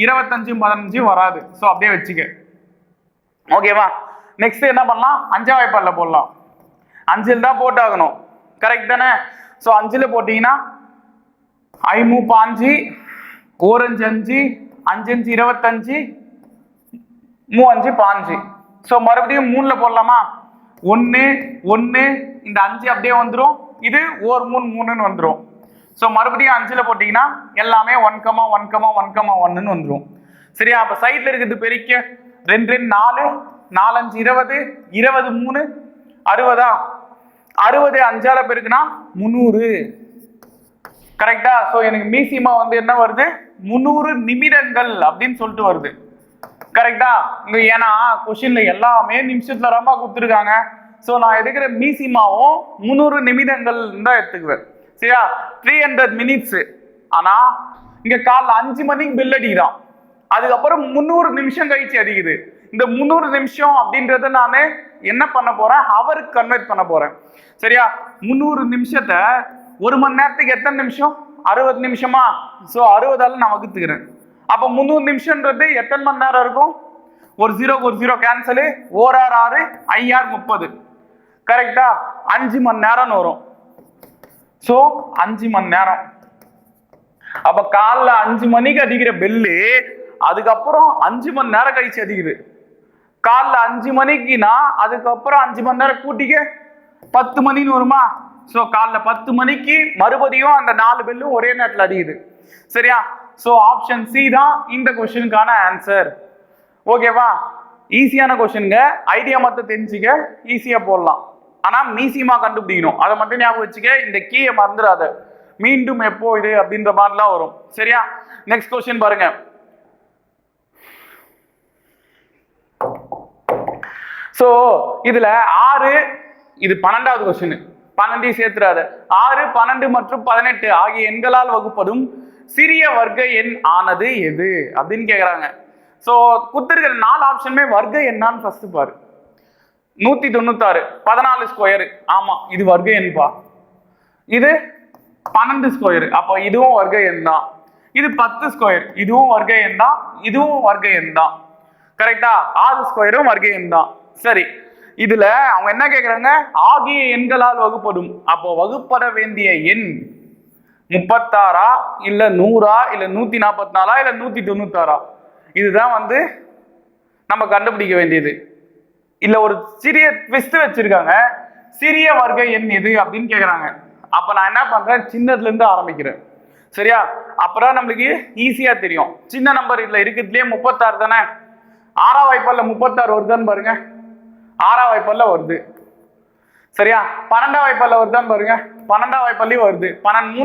25 15 வராது ஸோ அப்படியே வச்சுக்க ஓகேவா. நெக்ஸ்ட் என்ன பண்ணலாம், 5ஆம் வாய்ப்பால்ல போடலாம். 5ல் தான் போட்டாகணும் கரெக்ட் தானே. ஸோ 5ல் போட்டீங்கன்னா 5 5, 1 5, 5 5 25, 3 5 5. ஸோ மறுபடியும் 3ல போடலாமா, 1 1, இந்த 5 அப்படியே வந்துடும், இது 1 3 3ன்னு வந்துடும். ஸோ மறுபடியும் 5ல் போட்டிங்கன்னா எல்லாமே 1 1 1 1ன்னு வந்துடும் சரியா. அப்போ சைடில் இருக்கிறது பெருக்க 2 2 4, 4 5 20, 20 3 60, 60 5ஆல பெருக்குனா 300 கரெக்டா. ஸோ எனக்கு மீசிமா வந்து என்ன வருது, 300 நிமிடங்கள் அப்படின்னு சொல்லிட்டு வருது கரெக்டா. இங்க ஏன்னா கொஸ்டின்ல எல்லாமே நிமிஷத்துல ரொம்ப கொடுத்துருக்காங்க. ஸோ நான் எடுக்கிற மீசிமாவும் 300 நிமிடங்கள் தான் எடுத்துக்குவேன் சரியா. 300 மினிட்ஸ். ஆனா இங்க காலைல 5 மணிக்கு பெல் அடிக்கிறான், அதுக்கப்புறம் 300 நிமிஷம் கழிச்சு அடிக்குது. இந்த 300 நிமிஷம் அப்படின்றத நான் என்ன பண்ண போறேன், ஹவருக்கு கன்வெர்ட் பண்ண போறேன் சரியா. 300 நிமிஷத்தை 1 மணி நேரத்துக்கு எத்தனை நிமிஷம், 60 நிமிஷமா. ஸோ 60ஆல நான் வகுத்துக்கிறேன். அப்போ 300 நிமிஷம்ன்றது எத்தனை மணி நேரம் இருக்கும், ஒரு 0 கேன்சலு, 1 6 IR 30 கரெக்டா. 5 மணி நேரம்னு வரும். ஸோ 5 மணி நேரம். அப்ப காலைல 5 மணிக்கு அடிக்கிற பெல்லு அதுக்கப்புறம் 5 மணி நேரம் கழிச்சு அடிக்குது. காலைல 5 மணிக்குனா அதுக்கப்புறம் 5 மணி நேரம் கூட்டிக்க 10 மணின்னு வருமா. ஸோ காலைல 10 மணிக்கு மறுபடியும் அந்த 4 பெல்லும் ஒரே நேரத்தில் அடிக்குது சரியா. ஸோ ஆப்ஷன் சி தான் இந்த கொஸ்டினுக்கான ஆன்சர் ஓகேவா. ஈஸியான கொஸ்டினுங்க, ஐடியா மட்டும் தெரிஞ்சுக்க ஈஸியா போடலாம். ஆனா மீசிமா கண்டுபிடிக்கணும், அதை மட்டும் ஞாபகம் வச்சுக்க. இந்த கீயை மறந்துடாத, மீண்டும் எப்போ இது அப்படின்ற மாதிரிலாம் வரும் சரியா. நெக்ஸ்ட் கொஸ்டின் பாருங்க. சோ இதுல 6, இது 12வது கொஸ்டின், 12 சேர்த்துறாத. 6 12 மற்றும் 18 ஆகிய எண்களால் வகுப்பதும் சிறிய வர்க்க எண் ஆனது எது அப்படின்னு கேக்குறாங்க. சோ குடுத்திருக்கிற 4 ஆப்ஷனுமே வர்க்க எண்ணான்னு ஃபர்ஸ்ட் பாரு. 196 14 ஸ்கொயர், ஆமா இது வர்க்க எண்பா. இது 12 ஸ்கொயர், அப்போ இதுவும் வர்க்க எண் தான். இது 10 ஸ்கொயர், இதுவும் வர்க்க எண் தான், இதுவும் வர்க்க எண் தான் கரெக்டா. 6 ஸ்கொயரும் வர்க்க எண் தான். சரி, இதுல அவங்க என்ன கேக்குறாங்க, ஆகிய எண்களால் வகுப்படும். அப்போ வகுப்பட வேண்டிய எண் 36 இல்ல 100 இல்ல 144 இல்ல 196, இதுதான் வந்து நம்ம கண்டுபிடிக்க வேண்டியது. இல்ல ஒரு சிறிய ட்விஸ்ட் வச்சிருக்காங்க, சிறிய வர்க்க எண் எது அப்படின்னு கேக்குறாங்க. அப்ப நான் என்ன பண்றேன், சின்னதுல இருந்து ஆரம்பிக்கிறேன் சரியா. அப்புறம் நம்மளுக்கு ஈஸியா தெரியும். சின்ன நம்பர் இதுல இருக்கிறதுலயே 36 தானே. 6ஆம் வாய்ப்பால்ல 36 வருதான்னு பாருங்க, 6ஆம் வாய்ப்பால்ல வருது சரியா? 12ஆம் வாய்ப்பாடுல வருதான்னு பாருங்க. 12ஆம் வாய்ப்பாடுலயும் வருது. 12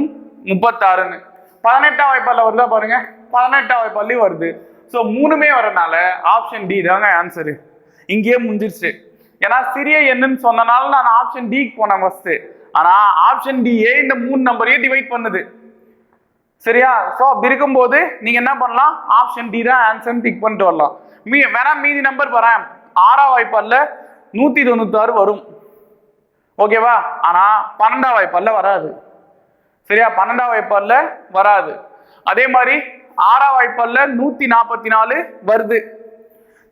36ன்னு. 18ஆம் வாய்ப்பாடுல வருதா பாருங்க. 18ஆம் வாய்ப்பாடுலயும் வருது. ஸோ மூணுமே வரனால ஆப்ஷன் டி தாங்க ஆன்சரு. இங்கேயே முடிஞ்சிருச்சு. ஏன்னா சிறிய எண்ணுன்னு சொன்னனால நான் ஆப்ஷன் டிக்கு போனேன் ஃபர்ஸ்ட். ஆனா ஆப்ஷன் டியே இந்த 3 நம்பரையும் டிவைட் பண்ணுது. சரியா? ஸோ அப்படி இருக்கும்போது நீங்க என்ன பண்ணலாம், ஆப்ஷன் டி தான் ஆன்சர் டிக் பண்ணிட்டு வரலாம். வேணா மீதி நம்பர் வரேன். 6ஆம் வாய்ப்பாடுல 196 வரும். ஓகேவா? ஆனா 12ஆம் வாய்ப்பாடுல வராது. சரியா? 12ஆம் வாய்ப்பாடுல வராது. அதே மாதிரி 6ஆம் வாய்ப்பாடுல 144 வருது.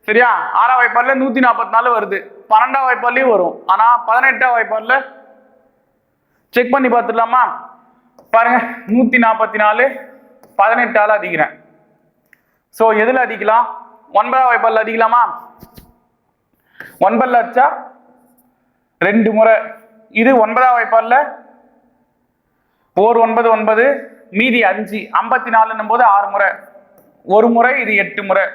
சரியா? 6ஆம் வாய்ப்பாடுல 144 வருது. 12ஆம் வாய்ப்பாடுலயும் வரும். ஆனா 18ஆம் வாய்ப்பாடுல செக் பண்ணி பார்த்துடலாமா? பாருங்க, 144 18ஆல அதிக்கிறேன். சோ எதுல அதிக்கலாம்? 9ஆம் வாய்ப்பாடுல அதிக்கலாமா? 9ல அடிச்சா 2 முறை. இது 9ஆம் வாய்ப்பாடுல 9 9 மீதி 5 54 போது 6 முறை. ஒரு முறை, இது 8 முறை.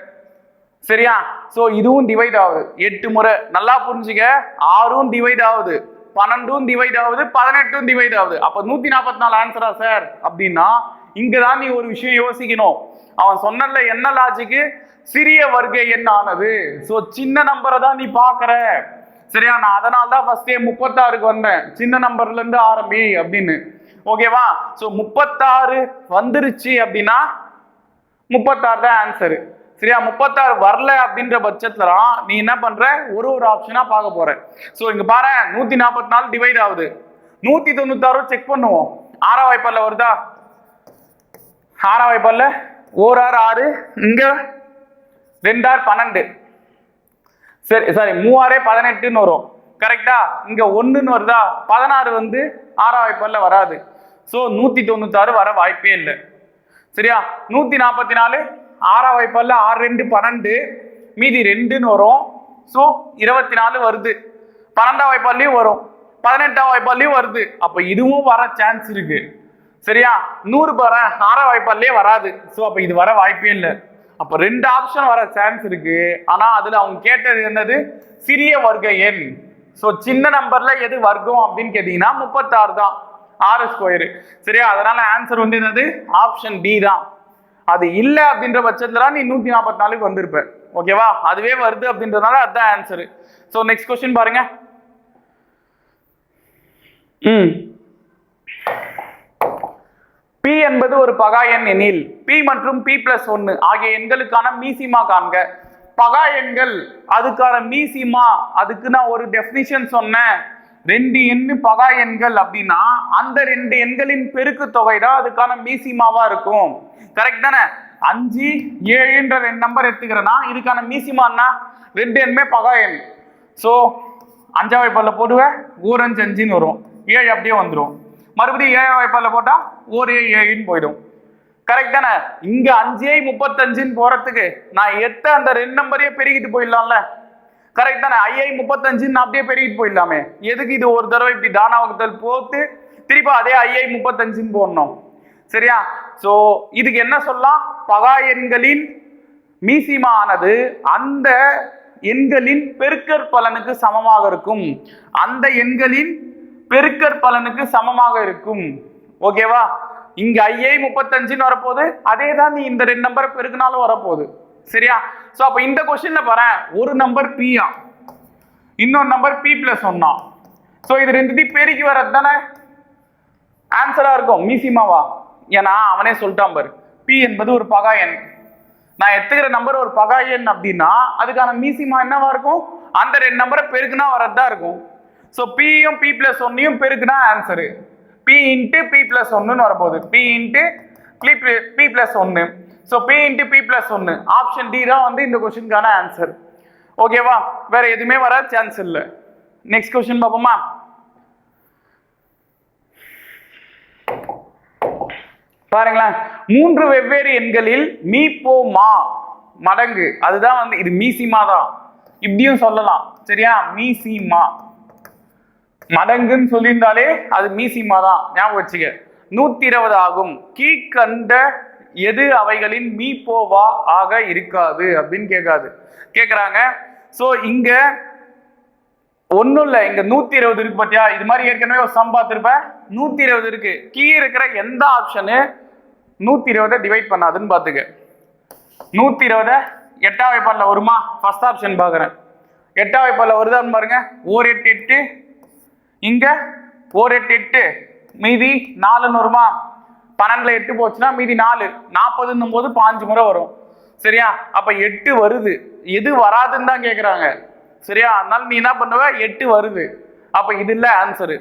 சரியா? சோ இதுவும் டிவைட் ஆகுது 8 முறை. நல்லா புரிஞ்சுக்க, 6ம் டிவைட் ஆகுது, 12ம் டிவைட் ஆகுது, 18ம் டிவைட் ஆகுது. அப்ப 144 ஆன்சரா சார் அப்படின்னா இங்கதான் நீ ஒரு விஷயம் யோசிக்கணும். அவன் சொன்னல என்ன லாஜிக்கு, சிறிய வர்க்க எண் ஆனது. சோ சின்ன நம்பரை தான் நீ பாக்குற. சரியா? நான் அதனால தான் ஃபர்ஸ்ட் 36க்கு வந்தேன். சின்ன நம்பர்ல இருந்து ஆரம்பி அப்படின்னு. ஓகேவா? சோ 36 வந்துருச்சு அப்படின்னா 36 தான் ஆன்சரு. சரியா? 36 வரல அப்படின்ற பட்சத்துல நீ என்ன பண்ற, ஒரு ஆப்ஷனா பார்க்க போற. சோ இங்க பாரு, 144 டிவைட் ஆகுது. 196 செக் பண்ணுவோம். 6ஆம் வாய்ப்பாடுல வருதா? 6ஆம் வாய்ப்பாடுல 1 6 6, இங்க 2 6 12. சரி, சாரி 3 6 18ன்னு வரும். கரெக்டா? இங்க 1ன்னு வருதா? 16 வந்து 6ஆம் வாய்ப்பாடுல வராது. சோ 196 வர வாய்ப்பே இல்லை. சரியா? 144 6ஆம் வாய்ப்பாடுல 6 2 12, மீதி 2ன்னு வரும். சோ 24 வருது. 12ஆம் வாய்ப்பாடுலயும் வரும், 18ஆம் வாய்ப்பாடுலயும் வருது. அப்ப இதுவும் வர சான்ஸ் இருக்கு. சரியா? 100 பாரு, 6ஆம் வாய்ப்பாடுலயே வராது. சோ அப்ப இது வர வாய்ப்பே இல்லை. அப்ப 2 ஆப்ஷன் வர சான்ஸ் இருக்கு. ஆனா அதுல அவங்க கேட்டது என்னது, சிறிய வர்க்க எண். சோ சின்ன நம்பர்ல எது வர்க்கம் அப்படின்னு கேட்டீங்கன்னா 36 தான், 6 ஸ்கொயர். சரியா? அதனால ஆன்சர் வந்து என்னது, ஆப்ஷன் டி தான். அது இல்ல அப்படின்ற பட்சத்துல நீ 144க்கு வந்திருப்ப. ஓகேவா? அதுவே வருது அப்படின்றதுனால அதுதான் ஆன்சர். சோ நெக்ஸ்ட் क्वेश्चन பாருங்க. P என்பது ஒரு பகா எண் எனில் P மற்றும் P+1 ஆகிய எண்களுக்கான மீசிமா காண்க. பகா எண்கள், அதுக்கான மீசிமா, அதுக்கு நான் ஒரு டெஃபினிஷன் சொன்னேன். 2 எண்ணு பகா எண்கள் அப்படின்னா அந்த 2 எண்களின் பெருக்கு தொகை தான் அதுக்கான மீசிமாவா இருக்கும். கரெக்ட் தானே? 5 7ன்ற 2 நம்பர் எடுத்துக்கிறேன்னா இதுக்கான மீசிமான்னா 2 எண்ணுமே பகா எண். சோ 5ஆம் வாய்ப்பாடுல போடுவேன், 1 5 5ன்னு வரும். 7 அப்படியே வந்துடும். மறுபடியும் 7ஆம் வாய்ப்பாடுல போட்டா 1 7 7ன்னு போயிடும். கரெக்ட் தானே? இங்க 5 35ன்னு போறதுக்கு நான் எத்த அந்த 2 நம்பரையே பெருகிட்டு போயிடலாம்ல. கரெக்ட் தானே? 5 35ன்னு அப்படியே பெருகிட்டு போயிடலாமே. எதுக்கு இது ஒரு தடவை இப்படி தானா வகுத்தல் போட்டு திருப்பி அதே 5 35ன்னு போடணும்? சரியா? சோ இதுக்கு என்ன சொல்லலாம், பகா எண்களின் மீசிமா ஆனது அந்த எண்களின் பெருக்கற் பலனுக்கு சமமாக இருக்கும். அந்த எண்களின் பெருக்கற் பலனுக்கு சமமாக இருக்கும். ஓகேவா? இங்க 5 35ன்னு வரப்போகுது, அதே தான் நீ இந்த 2 நம்பரை பெருக்கினாலும் வரப்போகுது. சரியா? சோ அப்ப இந்த क्वेश्चनல பாரு, ஒரு நம்பர் P ஆ, இன்னொரு நம்பர் P+1 ஆ. சோ இது ரெண்டுத்தையும் பெருக்கி வரது தானே ஆன்சரா இருக்கும், மீசிமாவா. ஏன்னா அவனே சொல்லிட்டான் பாரு, P என்பது ஒரு பகா எண். நான் எடுத்துக்கிற நம்பர் ஒரு பகா எண் அப்படின்னா அதுக்கான மீசிமா என்னவா இருக்கும், அந்த 2 நம்பரை பெருக்குனா வரதுதான் இருக்கும். சோ P-யும் P+1-யும் பெருக்குனா ஆன்சரு P இன்ட்டு P+1ன்னு வரப்போகுது. P into P+1. So P into P+1, option D தான் வந்து இந்த கொஸ்டினுக்கான ஆன்சர். ஓகேவா? வேற எதுவுமே வர சான்ஸ் இல்லை. நெக்ஸ்ட் கொஸ்டின் பார்ப்போமா? பாருங்களேன், 3 வெவ்வேறு எண்களில் மீ போ மா மடங்கு, அதுதான் வந்து இது மீசிமா தான், இப்படியும் சொல்லலாம். சரியா? மீசிமா மடங்குன்னு சொல்லியிருந்தாலே அது மீசிமா தான், ஞாபகம் வச்சுக்க. 120 ஆகும். கீழ்கண்ட எது அவைகளின் மீ போவா ஆக இருக்காது அப்படின்னு கேட்காது கேட்குறாங்க. ஸோ இங்க ஒன்றும் இல்லை, இங்க 120 இருக்கு பாத்தியா? இது மாதிரி ஏற்கனவே ஒரு சம் பார்த்துருப்பேன். 120 இருக்கு. கீழே இருக்கிற எந்த ஆப்ஷனு 120 டிவைட் பண்ணாதுன்னு பார்த்துக்க. 120 8ஆம் வாய்ப்பாடுல வருமா? ஃபர்ஸ்ட் ஆப்ஷன் பார்க்குறேன். 8ஆம் வாய்ப்பாடுல வருதான்னு பாருங்க. 1 8 8, இங்க 1 8 8, மீதி 4ன்னு வருமா? 12ல 8 போச்சுன்னா மீதி 4, 40ன்னும் போது 5 முறை வரும். சரியா? அப்ப 8 வருது. எது வராதுன்னு தான் கேட்குறாங்க. சரியா? அதனால நீ என்ன பண்ணுவ? 8 வருது. அப்ப இது இல்ல ஆன்சரு.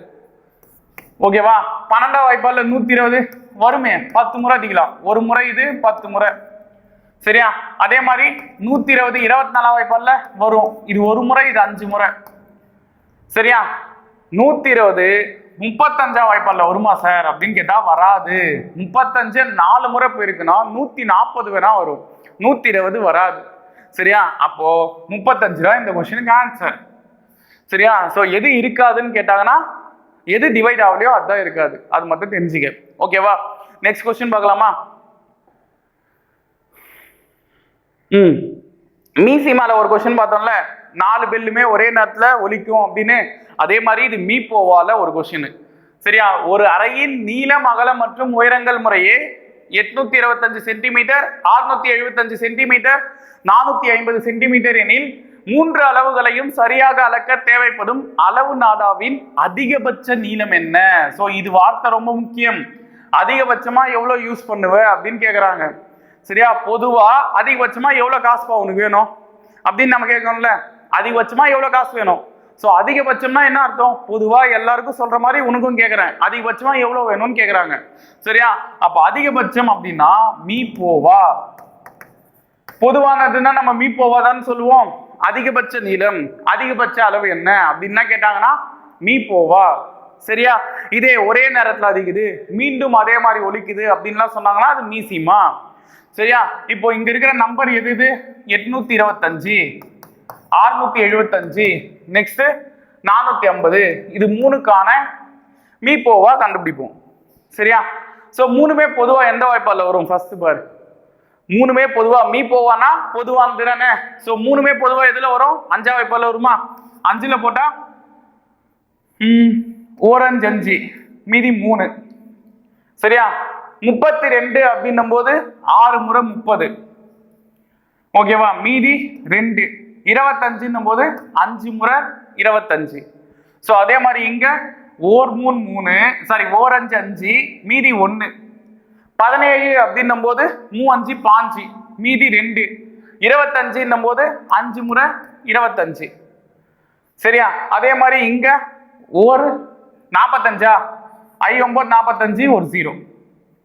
ஓகேவா? 12ஆம் வாய்ப்பாடுல 120 வருமே, 10 முறை அடிக்கலாம். ஒரு முறை இது 10 முறை. சரியா? அதே மாதிரி 120 24ஆம் வாய்ப்பாடுல வரும். இது ஒரு முறை, இது 5 முறை. சரியா? 120 35ஆம் வாய்ப்பாடுல வருமா சார் அப்படின்னு கேட்டா வராது. 35 4 முறை போயிருக்குன்னா 140 வேணா வரும், 120 வராது. சரியா? அப்போ 35 தான் இந்த கொஸ்டினுக்கு ஆன்சர். சரியா? சோ எது இருக்காதுன்னு கேட்டாங்கன்னா எது டிவைட் ஆகலையோ அதுதான் இருக்காது. அது மட்டும் தெரிஞ்சுக்க. ஓகேவா? நெக்ஸ்ட் கொஸ்டின் பார்க்கலாமா? மீசி மேல ஒரு கொஸ்டின் பார்த்தோம்ல, 4 பெல்லுமே ஒரே நேரத்துல ஒலிக்கும் அப்படின்னு. அதே மாதிரி இது மீப்போவால ஒரு கொஸ்டின். சரியா? ஒரு அறையின் நீளம், அகலம் மற்றும் உயரங்கள் முறையே 825 சென்டிமீட்டர், 675 சென்டிமீட்டர், 450 சென்டிமீட்டர் எனில் 3 அளவுகளையும் சரியாக அளக்க தேவைப்படும் அளவு நாடாவின் அதிகபட்ச நீளம் என்ன? சோ இது வார்த்தை ரொம்ப முக்கியம். அதிகபட்சமா எவ்வளவு யூஸ் பண்ணுவ அப்படின்னு கேக்குறாங்க. சரியா? பொதுவா அதிகபட்சமா எவ்வளவு காசுப்பா உனக்கு வேணும் அப்படின்னு நம்ம கேட்கணும்ல. அதிகபட்சமா எவ்வளவு காசு வேணும்? சோ அதிகபட்சம்னா என்ன அர்த்தம்? பொதுவா எல்லாருக்கும் சொல்ற மாதிரி உனக்கும் கேட்கறேன். அதிகபட்சமா எவ்வளவு வேணும்னு கேக்குறாங்க. சரியா? அப்ப அதிகபட்சம் அப்படின்னா மீப்போவா. பொதுவானதுன்னா நம்ம மீப்போவாதான்னு சொல்லுவோம். அதிகபட்ச நீளம், அதிகபட்ச அளவு என்ன அப்படின்னா கேட்டாங்கன்னா மீப்போவா. சரியா? இதே ஒரே நேரத்துல அதிகுது, மீண்டும் அதே மாதிரி ஒலிக்குது அப்படின்லாம் சொன்னாங்கன்னா அது மீசிமா. சரியா? இப்போ இங்க இருக்கிற நம்பர் எது? இது 825, 675, நெக்ஸ்ட் 450. இது மூணுக்கான மீப்போவா கண்டுபிடிப்போம். சரியா? சோ மூணுமே பொதுவா எந்த வாய்ப்பாடுல வரும்? ஃபர்ஸ்ட் பாரு, மூணுமே பொதுவா மீப்போவானா பொதுவானது தானே. சோ மூணுமே பொதுவா எதுல வரும்? 5ஆம் வாய்ப்பாடுல வருமா? 5ல போட்டா 1 5, மீதி 3. சரியா? 32 அப்படின்னும் போது 6 முறை 30. ஓகேவா? மீதி 2. 25 போது 5 முறை 25. சோ அதே மாதிரி இங்க 1 3 3, சாரி 1 5 5, மீதி 1. 17 அப்படின்னும் போது 3 5 5, மீதி 2. 25 போது 5 முறை 25. சரியா? அதே மாதிரி இங்க ஒரு 45, 9 45, ஒரு 0.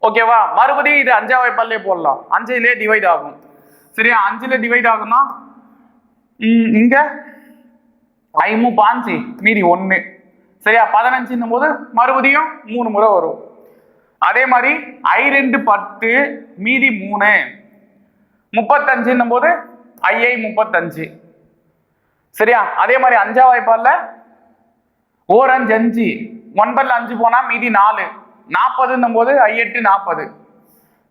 ஓகேவா? மறுபடியும் இது 5ஆம் வாய்ப்பாடுலயே போடலாம். 5லே டிவைட் ஆகும். சரியா? 5ல டிவைட் ஆகும்னா இங்க 5 5, மீதி 1. சரியா? 15 போது மறுபடியும் 3 முறை வரும். அதே மாதிரி 2 10, மீதி 3. 35 போது 35. சரியா? அதே மாதிரி 5ஆம் வாய்ப்பாடுல 1 5 5, 9ல 5 போனா மீதி 4. 40 போது 8 40.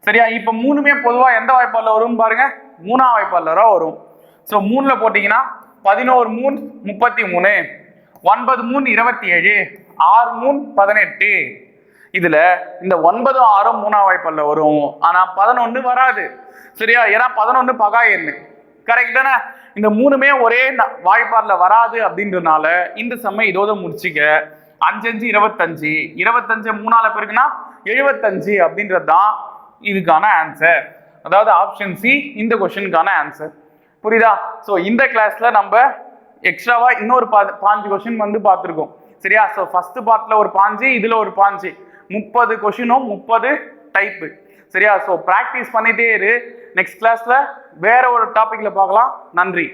சரியா? இப்ப மூணுமே பொதுவா எந்த வாய்ப்பாடுல வரும் பாருங்க? 3ஆம் வாய்ப்பாடுல வரும். சோ 3ல போட்டீங்கன்னா 11 3 33, 9 3 27, 6 3 18. இதுல இந்த 9 6 3ஆம் வாய்ப்பாடுல வரும். ஆனா 11 வராது. சரியா? ஏன்னா 11 பகா எண்ணு. கரெக்ட் தானே? இந்த மூணுமே ஒரே வாய்ப்பாடுல வராது அப்படின்றதுனால இந்த சம்மை இதோட முடிச்சுக்க. 5 5 25, 25 3ஆல பெருக்குனா 75 அப்படின்றது தான் இதுக்கான ஆன்சர். அதாவது ஆப்ஷன் சி இந்த கொஸ்டினுக்கான ஆன்சர். புரியுதா? சோ இந்த கிளாஸ்ல நம்ம எக்ஸ்ட்ராவா இன்னொரு 5 கொஸ்டின் வந்து பார்த்துருக்கோம். சரியா? சோ ஃபர்ஸ்ட் பார்ட்ல ஒரு 5, இதுல ஒரு 5, 30 கொஸ்டினும் 30 டைப்பு. சரியா? சோ பிராக்டிஸ் பண்ணிட்டே இரு. நெக்ஸ்ட் கிளாஸ்ல வேற ஒரு டாபிக்ல பார்க்கலாம். நன்றி.